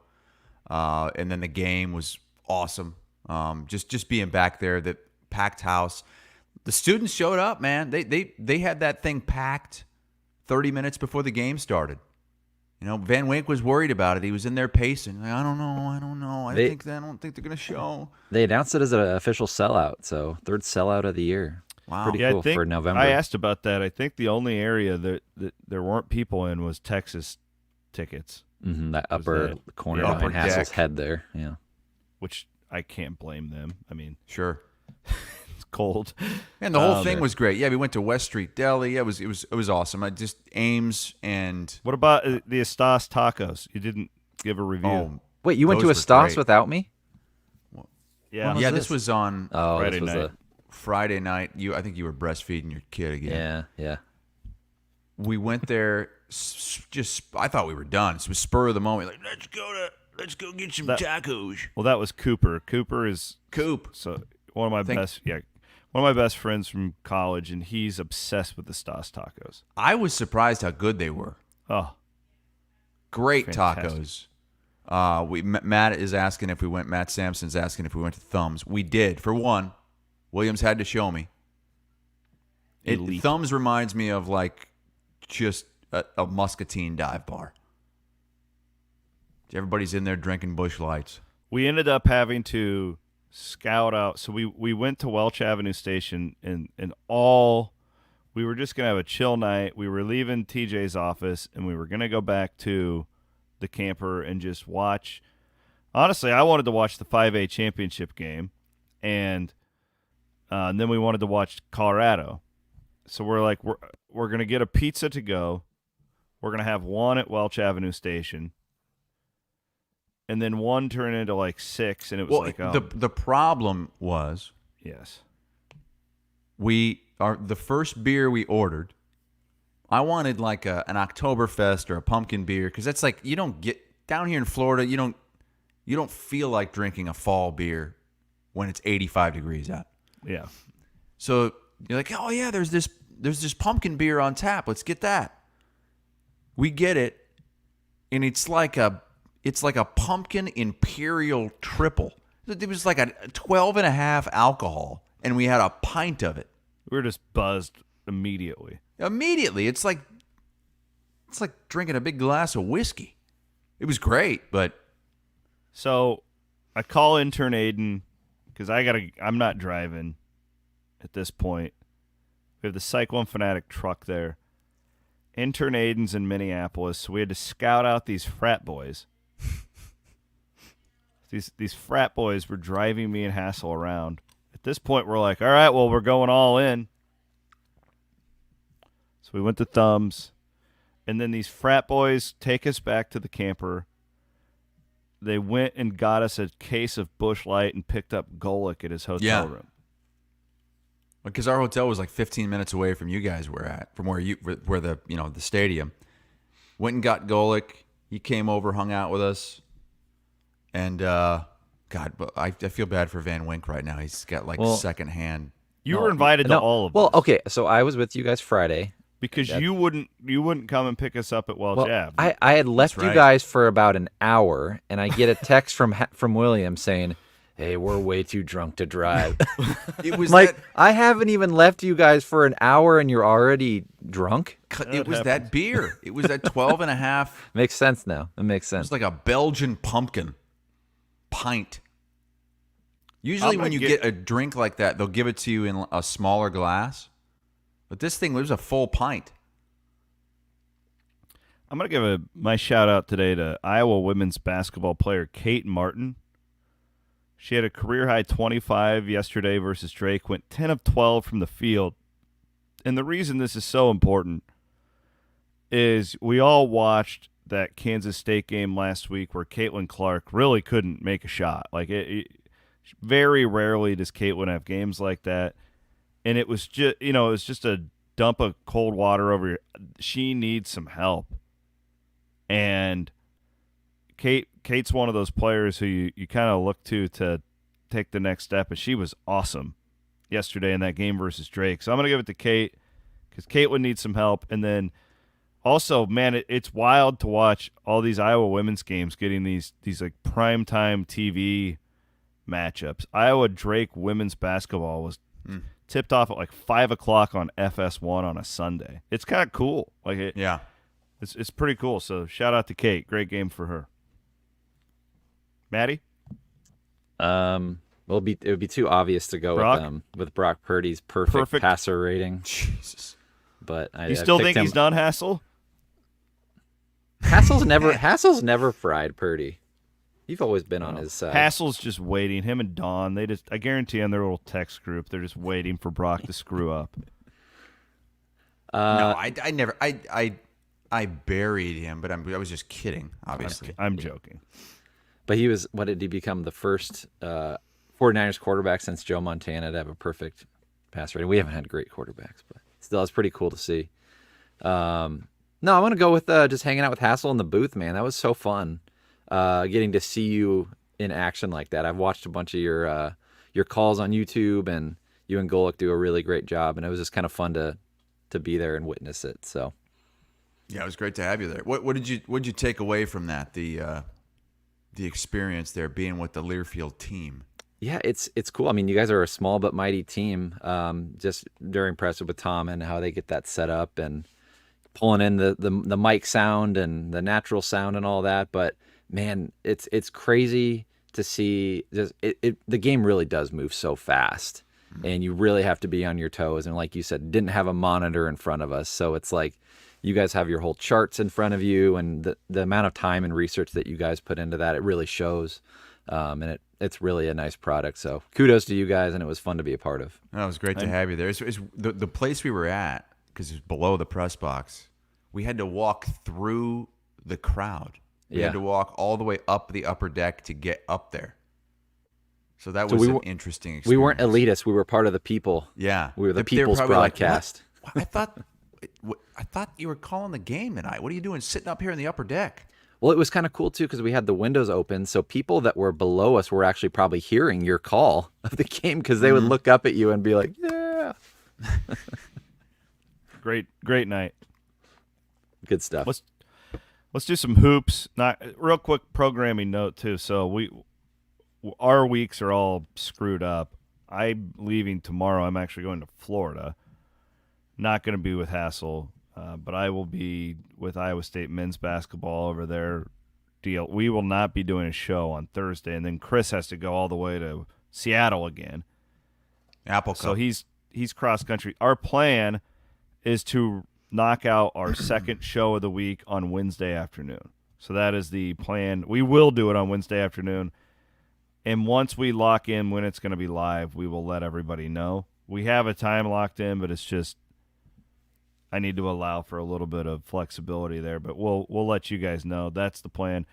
and then the game was awesome. Just being back there, that packed house. The students showed up, man. They had that thing packed 30 minutes before the game started. You know, Van Wink was worried about it. He was in there pacing. Like, I don't know. I don't think they're gonna show. They announced it as an official sellout, so third sellout of the year. Wow. Pretty Yeah, cool I think for November. I asked about that. I think the only area that there weren't people in was Texas tickets, That upper corner upper behind Hassel's deck. head there. Yeah. which I can't blame them. I mean, Sure. it's cold. And the whole thing was great. Yeah, we went to West Street Deli. Yeah, it was awesome. I just Ames and What about the Estas tacos? You didn't give a review. Wait, you went to Those were Estas great. without me? Yeah. was yeah, this? this was on Oh, Friday this was night. Friday night. I think you were breastfeeding your kid again. Yeah. We went there. I thought we were done. It was spur of the moment. Like, let's go get some tacos. Well, that was Cooper. Cooper is Coop. so one of my best friends from college, and he's obsessed with the Estas tacos. I was surprised how good they were. Oh, Great Fantastic. tacos. Matt is asking if we went. Matt Sampson's asking if we went to Thumbs. We did. For one, Williams had to show me. Elite. Thumbs reminds me of like just a Muscatine dive bar. Everybody's in there drinking Busch Lights. we ended up having to scout out. So we went to Welch Avenue Station, and we were just gonna have a chill night. We were leaving TJ's office, and we were gonna go back to the camper and just watch. Honestly, I wanted to watch the 5A championship game, and then we wanted to watch Colorado. So we're like, we're gonna get a pizza to go. We're gonna have one at Welch Avenue Station, and then one turned into like 6, and it was like, oh, the problem was yes, the first beer we ordered. I wanted like an Oktoberfest or a pumpkin beer, because that's like, you don't get down here in Florida. You don't feel like drinking a fall beer when it's 85 degrees out. yeah. So you're like, oh yeah, there's this there's this pumpkin beer on tap. Let's get that. We get it, and it's like a pumpkin imperial triple. It was like a 12.5 alcohol, and we had a pint of it. We were just buzzed immediately. Immediately, it's like drinking a big glass of whiskey. It was great, but So I call intern Aiden because I'm not driving at this point. We have the Cyclone Fanatic truck there. Intern Aiden's in Minneapolis, so we had to scout out these frat boys. These frat boys were driving me and Hassel around. At this point, we're like, all right, well, we're going all in. So we went to Thumbs, and then these frat boys take us back to the camper. They went and got us a case of Busch Light and picked up Golic at his hotel room. Because our hotel was like 15 minutes away from you guys were at, from where the stadium. Went and got Golic. He came over, hung out with us. And, God, but I feel bad for Van Wink right now. He's got secondhand. You were invited to all of them. Well, okay, so I was with you guys Friday. Because you wouldn't come and pick us up at Welch Ave. I had left you guys for about an hour, and I get a text from William saying, "Hey, we're way too drunk to drive." It was like, I haven't even left you guys for an hour, and you're already drunk? It was that beer. It was that 12.5. Makes sense now. It makes sense. It was like a Belgian pumpkin pint. Usually when you get a drink like that, they'll give it to you in a smaller glass. But this thing was a full pint. I'm going to give my shout-out today to Iowa women's basketball player Kate Martin. She had a career-high 25 yesterday versus Drake, went 10 of 12 from the field. And the reason this is so important is we all watched that Kansas State game last week where Caitlin Clark really couldn't make a shot. Very rarely does Caitlin have games like that. And it was just a dump of cold water over her. She needs some help. And Kate's one of those players who you kind of look to take the next step, and she was awesome yesterday in that game versus Drake. So I'm going to give it to Kate because Caitlin needs some help. And then also, man, it's wild to watch all these Iowa women's games getting these like primetime TV matchups. Iowa Drake women's basketball was tipped off at like 5 o'clock on FS1 on a Sunday. It's kind of cool. It's pretty cool. So shout out to Kate. Great game for her. Maddie? Well, it would be too obvious to go with Brock Purdy's perfect passer rating. Jesus. But you still think he's done, Hassel? Hassel's never fried Purdy. You've always been on his side. Hassel's just waiting. Him and Dawn, I guarantee on their little text group, they're just waiting for Brock to screw up. No, I never. I buried him, but I was just kidding. Obviously, I'm joking. But he was. What did he become? The first 49ers quarterback since Joe Montana to have a perfect pass rating. We haven't had great quarterbacks, but still, it's pretty cool to see. No, I'm gonna go with just hanging out with Hassel in the booth, man. That was so fun. Getting to see you in action like that. I've watched a bunch of your calls on YouTube, and you and Golic do a really great job, and it was just kind of fun to be there and witness it. So, yeah, it was great to have you there. What did you take away from that? The experience there, being with the Learfield team. Yeah, it's cool. I mean, you guys are a small but mighty team. Just very impressive with Tom and how they get that set up and pulling in the mic sound and the natural sound and all that, but man, it's crazy to see. Just the game really does move so fast, and you really have to be on your toes. And like you said, didn't have a monitor in front of us, so it's like you guys have your whole charts in front of you, and the amount of time and research that you guys put into that, it really shows. And it's really a nice product. So kudos to you guys, and it was fun to be a part of. No, it was great to have you there. It's the place we were at, because it was below the press box. We had to walk through the crowd. We had to walk all the way up the upper deck to get up there. So that was an interesting experience. We weren't elitists. We were part of the people. Yeah. We were the people's broadcast. Like, I thought you were calling the game tonight. What are you doing sitting up here in the upper deck? Well, it was kind of cool, too, because we had the windows open, so people that were below us were actually probably hearing your call of the game because they would look up at you and be like, yeah. Great night. Good stuff. Let's do some hoops. Not real quick programming note too. So our weeks are all screwed up. I'm leaving tomorrow. I'm actually going to Florida. Not going to be with Hassel, but I will be with Iowa State men's basketball over their deal. We will not be doing a show on Thursday, and then Chris has to go all the way to Seattle again. Apple Cup. So he's cross country. Our plan is to knock out our second show of the week on Wednesday afternoon. So that is the plan. We will do it on Wednesday afternoon. And once we lock in when it's going to be live, we will let everybody know. We have a time locked in, but it's just I need to allow for a little bit of flexibility there. But we'll let you guys know. That's the plan.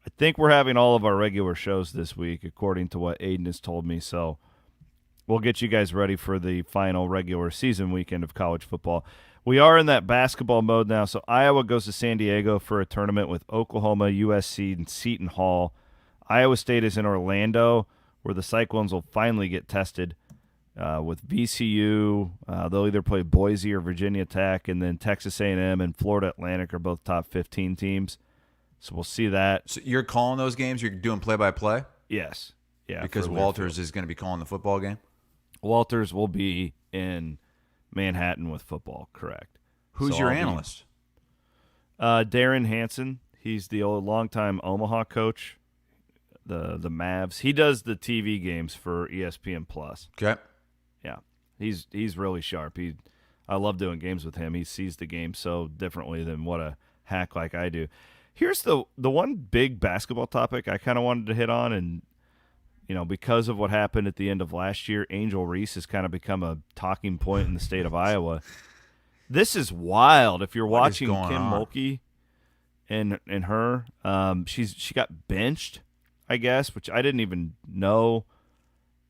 I think we're having all of our regular shows this week, according to what Aiden has told me. So we'll get you guys ready for the final regular season weekend of college football. We are in that basketball mode now. So Iowa goes to San Diego for a tournament with Oklahoma, USC, and Seton Hall. Iowa State is in Orlando, where the Cyclones will finally get tested with VCU. They'll either play Boise or Virginia Tech, and then Texas A&M and Florida Atlantic are both top 15 teams. So we'll see that. So you're calling those games? You're doing play-by-play? Yes. Yeah. Because Walters is going to be calling the football game? Walters will be in Manhattan with football, correct. Who's your analyst? Darren Hansen. He's the longtime Omaha coach, the Mavs. He does the TV games for ESPN Plus. Okay. Yeah, he's really sharp. I love doing games with him. He sees the game so differently than what a hack like I do. Here's the one big basketball topic I kind of wanted to hit on, and because of what happened at the end of last year, Angel Reese has kind of become a talking point in the state of Iowa. This is wild. If you're watching Kim Mulkey and her, she got benched, I guess, which I didn't even know.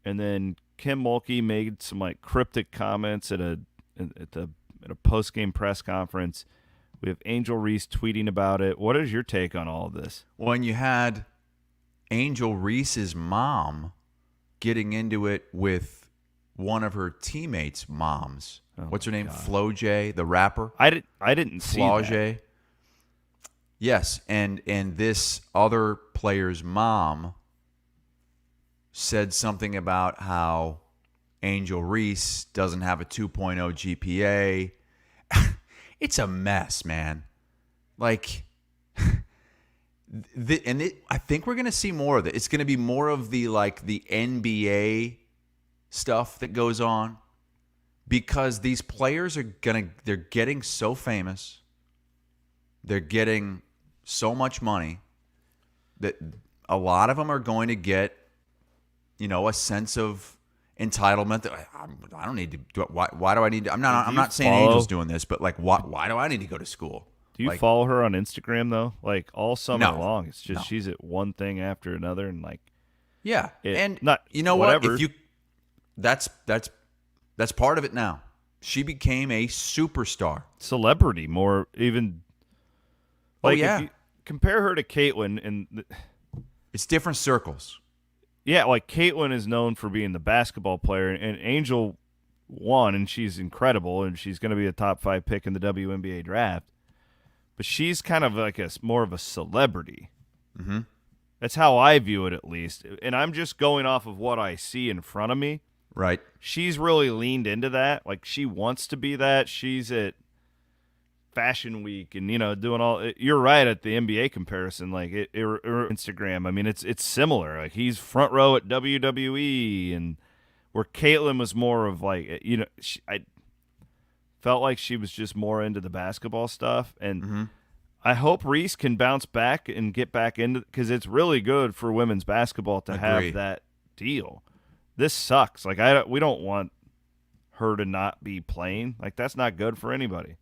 And then Kim Mulkey made some cryptic comments at a post-game press conference. We have Angel Reese tweeting about it. What is your take on all of this? When you had Angel Reese's mom getting into it with one of her teammates' moms. What's her name? Flo J, the rapper. I didn't see that. Yes, and this other player's mom said something about how Angel Reese doesn't have a 2.0 GPA. It's a mess, man. I think we're going to see more of it. It's going to be more of the NBA stuff that goes on because these players they're getting so famous. They're getting so much money that a lot of them are going to get, a sense of entitlement that I don't need to do it. Why do I need to? I'm not saying Angel's doing this, but why do I need to go to school? Do you follow her on Instagram though? All summer long, it's just she's at one thing after another, and yeah, and not you know whatever. What? If you that's part of it now. She became a superstar, celebrity, more even. If you compare her to Caitlin, and it's different circles. Yeah, Caitlin is known for being the basketball player, and Angel won, and she's incredible, and she's going to be a top 5 pick in the WNBA draft. But she's kind of more of a celebrity. Mm-hmm. That's how I view it, at least. And I'm just going off of what I see in front of me. Right. She's really leaned into that. She wants to be that. She's at Fashion Week and, doing all – you're right at the NBA comparison. Instagram, I mean, it's similar. He's front row at WWE, and where Caitlin was more of I felt like she was just more into the basketball stuff. And I hope Reese can bounce back and get back into – because it's really good for women's basketball to have that deal. This sucks. We don't want her to not be playing. That's not good for anybody.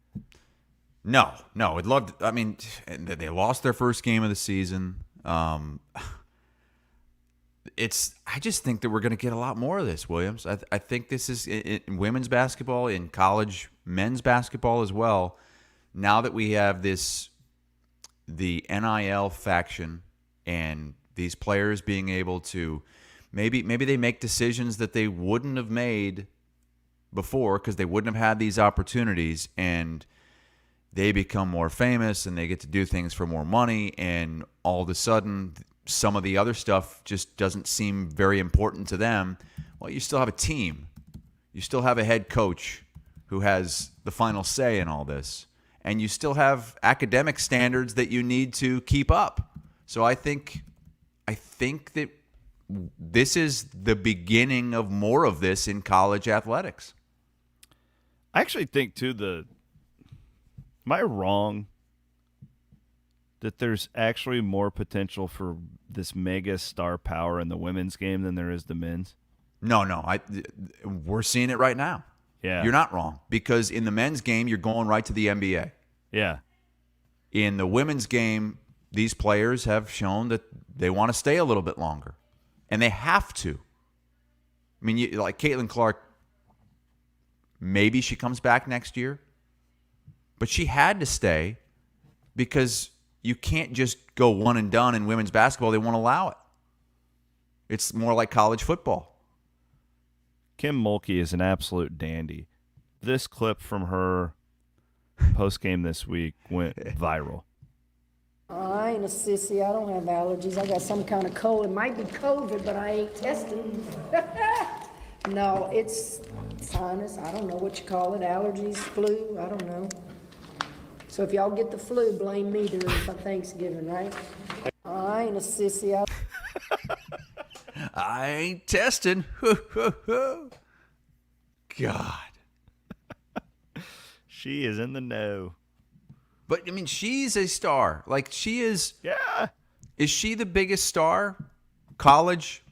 No. I'd love to, they lost their first game of the season. I just think that we're going to get a lot more of this, Williams. I think this is in women's basketball, in college men's basketball as well. Now that we have the NIL faction and these players being able to maybe they make decisions that they wouldn't have made before because they wouldn't have had these opportunities, and they become more famous and they get to do things for more money, and all of a sudden some of the other stuff just doesn't seem very important to them. Well, you still have a team. You still have a head coach who has the final say in all this, and you still have academic standards that you need to keep up. So I think that this is the beginning of more of this in college athletics. I actually think, too, am I wrong that there's actually more potential for this mega star power in the women's game than there is the men's? No, we're seeing it right now. Yeah. You're not wrong, because in the men's game, you're going right to the NBA. Yeah. In the women's game, these players have shown that they want to stay a little bit longer, and they have to. I mean, like Caitlin Clark, maybe she comes back next year, but she had to stay because you can't just go one and done in women's basketball. They won't allow it. It's more like college football. Kim Mulkey is an absolute dandy. This clip from her post-game this week went viral. I ain't a sissy. I don't have allergies. I got some kind of cold. It might be COVID, but I ain't tested. No, it's sinus. I don't know what you call it. Allergies, flu. I don't know. So if y'all get the flu, blame me during Thanksgiving, right? I ain't a sissy. I ain't testing. God. She is in the know. But, I mean, she's a star. Like, she is. Yeah. Is she the biggest star college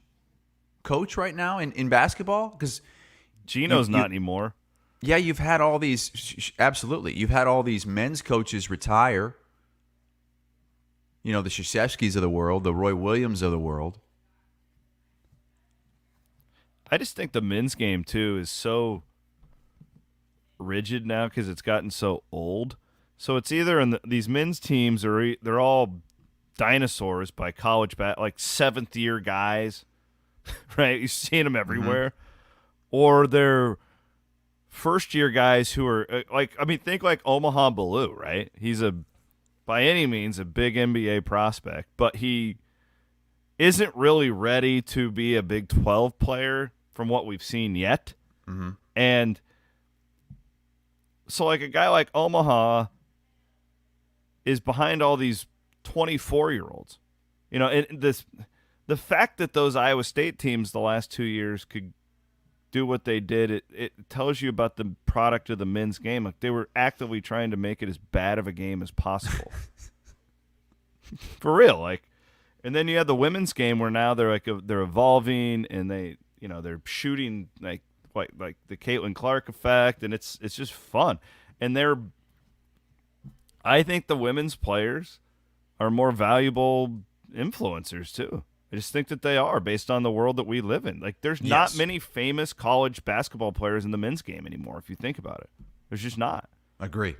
coach right now in basketball? Because Gino's not anymore. Yeah, you've had all these. Absolutely. You've had all these men's coaches retire. You know, the Krzyzewskis of the world, the Roy Williams of the world. I just think the men's game, too, is so rigid now because it's gotten so old. So it's either in these men's teams or they're all dinosaurs by college like seventh-year guys, right? You've seen them everywhere. Mm-hmm. Or they're first-year guys who are think like Omaha Ballou, right? He's by any means a big NBA prospect, but he isn't really ready to be a Big 12 player from what we've seen yet. Mm-hmm. And so like a guy like Omaha is behind all these 24-year-olds. You know, the fact that those Iowa State teams the last 2 years could do what they did, it tells you about the product of the men's game. Like they were actively trying to make it as bad of a game as possible. For real, like. And then you have the women's game where now they're they're evolving and they're shooting like the Caitlin Clark effect, and it's just fun. And I think the women's players are more valuable influencers too. I just think that they are based on the world that we live in. Like there's not many famous college basketball players in the men's game anymore if you think about it. There's just not. Agree.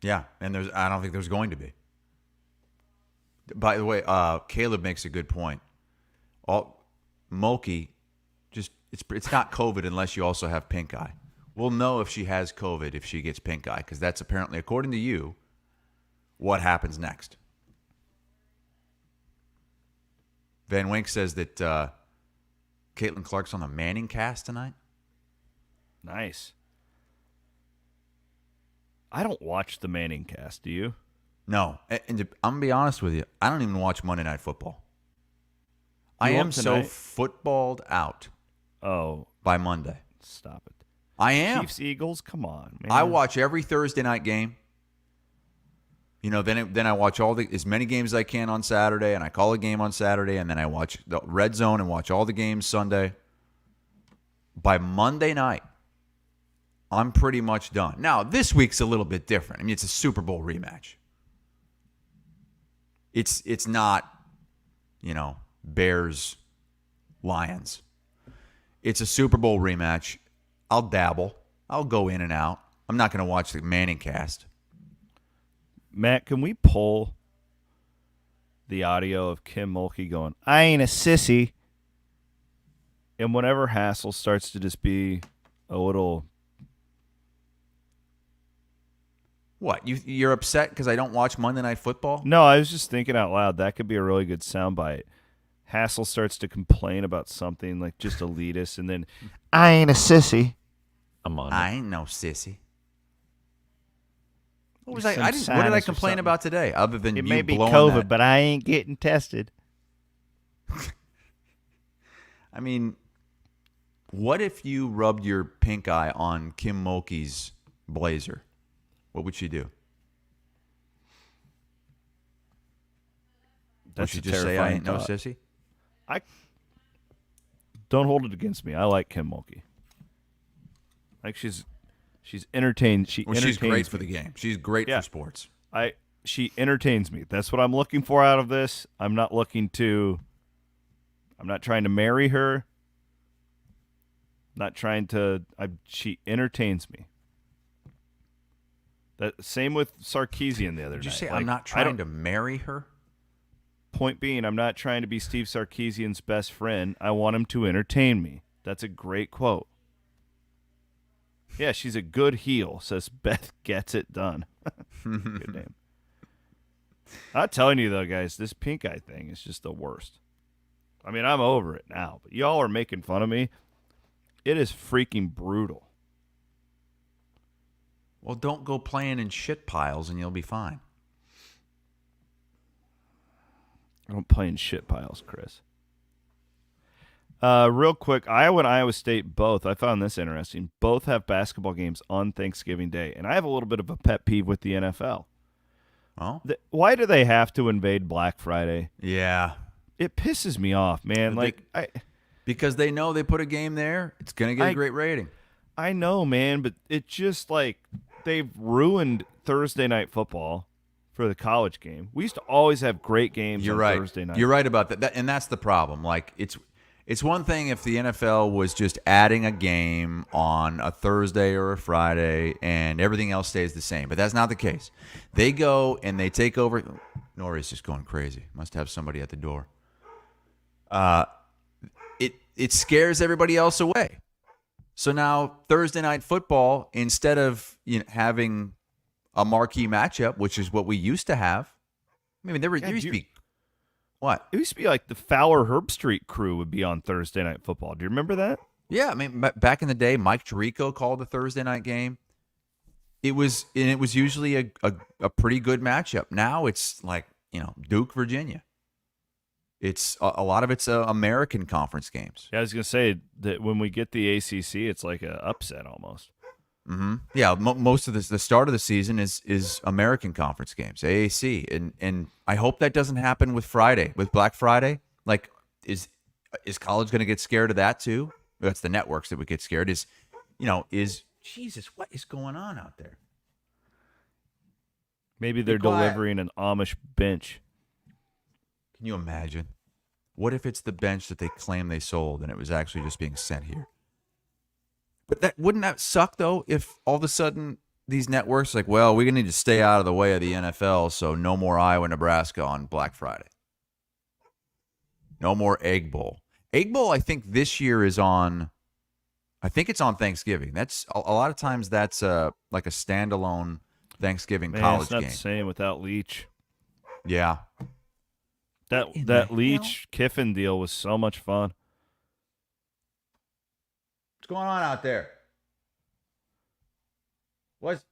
Yeah, and I don't think there's going to be. By the way, Caleb makes a good point. Mulkey, it's not COVID unless you also have pink eye. We'll know if she has COVID if she gets pink eye, because that's apparently, according to you, what happens next. Van Wink says that Caitlin Clark's on the Manning cast tonight. Nice. I don't watch the Manning cast. Do you? No. And I'm going to be honest with you. I don't even watch Monday Night Football. I am so footballed out by Monday. Stop it. I am. Chiefs, Eagles, come on, man. I watch every Thursday night game. You know, then I watch as many games as I can on Saturday, and I call a game on Saturday, and then I watch the Red Zone and watch all the games Sunday. By Monday night, I'm pretty much done. Now, this week's a little bit different. I mean, it's a Super Bowl rematch. It's not, Bears, Lions. It's a Super Bowl rematch. I'll dabble. I'll go in and out. I'm not going to watch the Manning cast. Matt, can we pull the audio of Kim Mulkey going, I ain't a sissy? And whenever Hassel starts to just be a little What? You're upset because I don't watch Monday Night Football? No, I was just thinking out loud. That could be a really good soundbite. Hassel starts to complain about something like just elitist, and then I ain't a sissy. I'm on. I ain't no sissy. What was Some what did I sinus or complain something. about today? Other than It you may be blowing COVID, that? but I ain't getting tested. I mean, what if you rubbed your pink eye on Kim Mulkey's blazer? What would she do? Would she That's a just say, I terrifying ain't no thought. sissy? I don't hold it against me. I like Kim Mulkey. Like she's entertained. She's great for the game. She's great Yeah. for sports. She entertains me. That's what I'm looking for out of this. I'm not trying to marry her. She entertains me. That same with Sarkisian the other Did you night. say Like, I'm not trying to marry her? Point being, I'm not trying to be Steve Sarkisian's best friend. I want him to entertain me. That's a great quote. Yeah, she's a good heel, says Beth Gets It Done. Good name. I'm telling you, though, guys, this pink eye thing is just the worst. I mean, I'm over it now, but y'all are making fun of me. It is freaking brutal. Well, don't go playing in shit piles and you'll be fine. I don't play in shit piles, Chris. Real quick, Iowa and Iowa State both, I found this interesting, both have basketball games on Thanksgiving Day. And I have a little bit of a pet peeve with the NFL. Oh? Why do they have to invade Black Friday? Yeah. It pisses me off, man. Because they know they put a game there, it's going to get a great rating. I know, man, but it just they've ruined Thursday night football for the college game. We used to always have great games on Thursday night. You're right about that. And that's the problem. Like it's one thing if the NFL was just adding a game on a Thursday or a Friday and everything else stays the same, but that's not the case. They go and they take over. Nori's just going crazy. Must have somebody at the door. It scares everybody else away. So now Thursday night football, instead of having a marquee matchup, which is what we used to have. I mean, there used to be what? It used to be like the Fowler Herb Street crew would be on Thursday night football. Do you remember that? Yeah, I mean, back in the day, Mike Tirico called the Thursday night game. It was usually a pretty good matchup. Now it's like Duke, Virginia. It's a lot of it's American conference games. Yeah, I was gonna say that when we get the ACC, it's like an upset almost. Mm-hmm. Yeah, most of the start of the season is American conference games, AAC, and I hope that doesn't happen with Black Friday. Like, is college going to get scared of that too? That's the networks that would get scared. Is Jesus? What is going on out there? Maybe they're delivering an Amish bench. Can you imagine? What if it's the bench that they claim they sold and it was actually just being sent here? But wouldn't that suck though? If all of a sudden these networks like, well, we're gonna need to stay out of the way of the NFL, so no more Iowa, Nebraska on Black Friday. No more Egg Bowl. Egg Bowl, I think this year is on. I think it's on Thanksgiving. That's a lot of times that's like a standalone Thanksgiving college it's not game. the same without Leach. Yeah. That Leach Kiffin deal was so much fun. What's going on out there?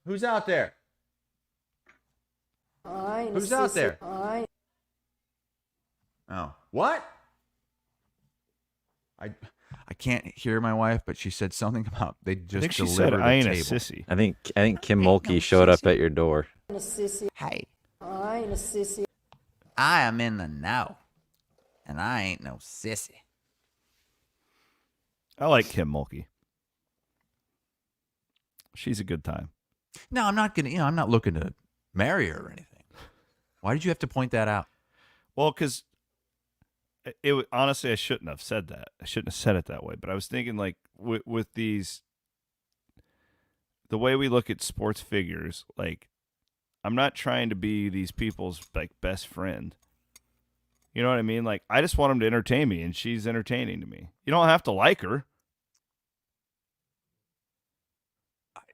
Who's out there? Who's out there? Oh, what? I can't hear my wife, but she said something about they just I think she delivered said, "I ain't a a table." sissy." I think Kim Mulkey showed up at your door. Hey, I ain't a sissy. I am in the know, and I ain't no sissy. I like Kim Mulkey. She's a good time. No, I'm not gonna. I'm not looking to marry her or anything. Why did you have to point that out? Well, because honestly, I shouldn't have said that. I shouldn't have said it that way. But I was thinking, like, with these, the way we look at sports figures, like, I'm not trying to be these people's like best friend. You know what I mean? Like, I just want them to entertain me, and she's entertaining to me. You don't have to like her.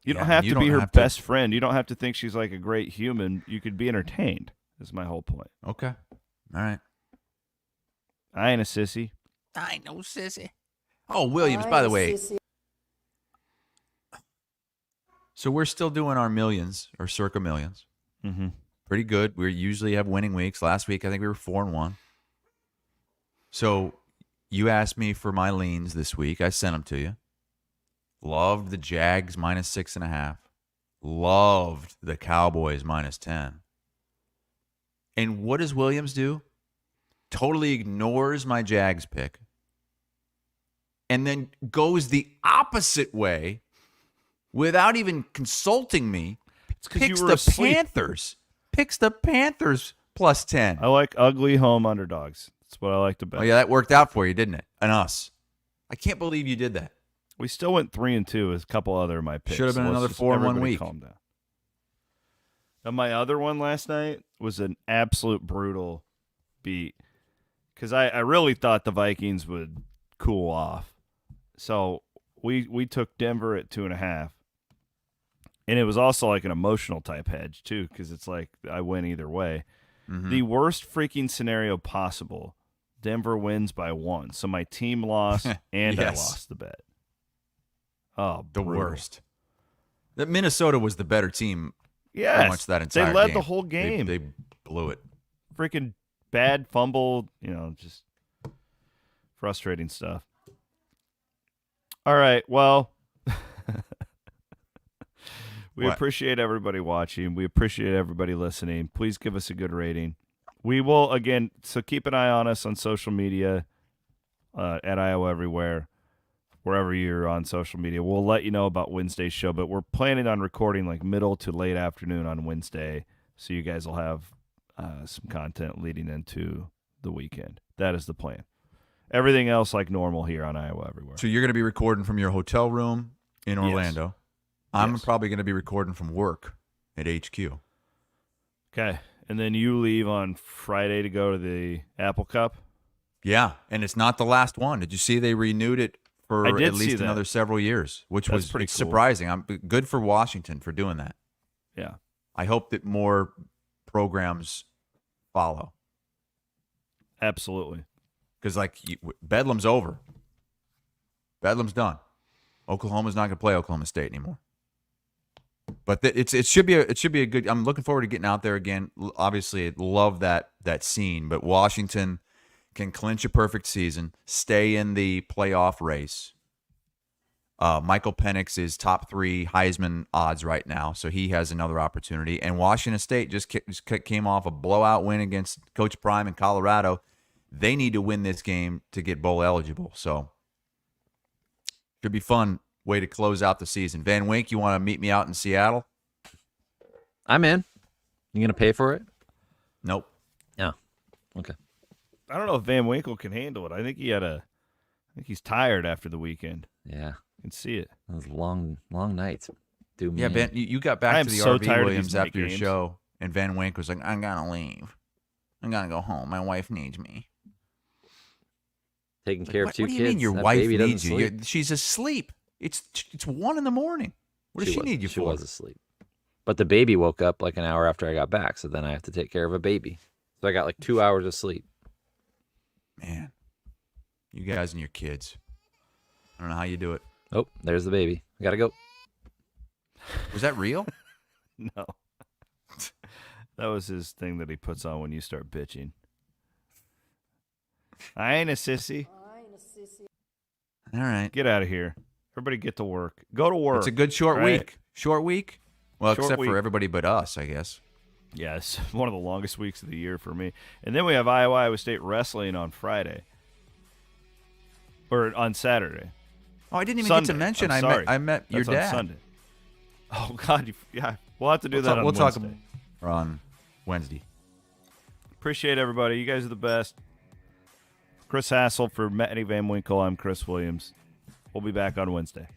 You don't have to be her best friend. You don't have to think she's like a great human. You could be entertained, is my whole point. Okay. All right. I ain't a sissy. I ain't no sissy. Oh, Williams, by the way. So we're still doing our millions, or circa millions. Mm-hmm. Pretty good. We usually have winning weeks. Last week, I think we were 4-1. So you asked me for my leans this week. I sent them to you. Loved the Jags -6.5. Loved the Cowboys -10. And what does Williams do? Totally ignores my Jags pick. And then goes the opposite way without even consulting me. Picks the Panthers. Picks the Panthers +10. I like ugly home underdogs. That's what I like to bet. Oh, yeah, that worked out for you, didn't it? And us. I can't believe you did that. We still went 3-2 with a couple other of my picks. Should have been another 4-1 week. Calm down. And my other one last night was an absolute brutal beat because I really thought the Vikings would cool off. So we took Denver at 2.5. And it was also like an emotional type hedge too because it's like I win either way. Mm-hmm. The worst freaking scenario possible, Denver wins by 1. So my team lost and I lost the bet. Oh, the brutal. Worst. That Minnesota was the better team. Yes, pretty much that entire they led game. the whole game. They blew it. Freaking bad fumble, just frustrating stuff. All right, well, we appreciate everybody watching. We appreciate everybody listening. Please give us a good rating. We will, again, so keep an eye on us on social media at Iowa Everywhere. Wherever you're on social media. We'll let you know about Wednesday's show, but we're planning on recording like middle to late afternoon on Wednesday, so you guys will have some content leading into the weekend. That is the plan. Everything else like normal here on Iowa Everywhere. So you're going to be recording from your hotel room in Orlando. Yes. I'm probably going to be recording from work at HQ. Okay, and then you leave on Friday to go to the Apple Cup? Yeah, and it's not the last one. Did you see they renewed it for at least another several years, which was pretty cool. Surprising. I'm good for Washington for doing that. Yeah. I hope that more programs follow. Absolutely. Because Bedlam's over. Bedlam's done. Oklahoma's not going to play Oklahoma State anymore. But it should be a good. I'm looking forward to getting out there again. Obviously, I love that scene. But Washington can clinch a perfect season, stay in the playoff race. Michael Penix is top 3 Heisman odds right now, so he has another opportunity. And Washington State just came off a blowout win against Coach Prime in Colorado. They need to win this game to get bowl eligible. So should be fun way to close out the season. Van Wink, you want to meet me out in Seattle? I'm in. You going to pay for it? Nope. No. Okay. I don't know if Van Winkle can handle it. I think he's tired after the weekend. Yeah. I can see it. Those long nights. Yeah, Ben, you got back to the RV, Williams, after your show, and Van Wink was like, I'm going to leave. I'm going to go home. My wife needs me. Taking care of 2 kids. What do you mean your wife needs you? She's asleep. It's 1 a.m. What does she need you for? She was asleep. But the baby woke up like an hour after I got back, so then I have to take care of a baby. So I got like 2 hours of sleep. Man, you guys and your kids. I don't know how you do it. Oh, there's the baby. I got to go. Was that real? No. That was his thing that he puts on when you start bitching. I ain't a sissy. All right. Get out of here. Everybody get to work. Go to work. It's a good short week. Short week? Well, except week. For everybody but us, I guess. Yeah, it's one of the longest weeks of the year for me. And then we have Iowa State wrestling on Friday. Or on Saturday. Oh, I didn't even Sunday. get to mention I met your That's dad. On Sunday. Oh, God. Yeah. We'll have to do that on Wednesday. Talk on Wednesday. Appreciate everybody. You guys are the best. Chris Hassel for Matty Van Winkle. I'm Chris Williams. We'll be back on Wednesday.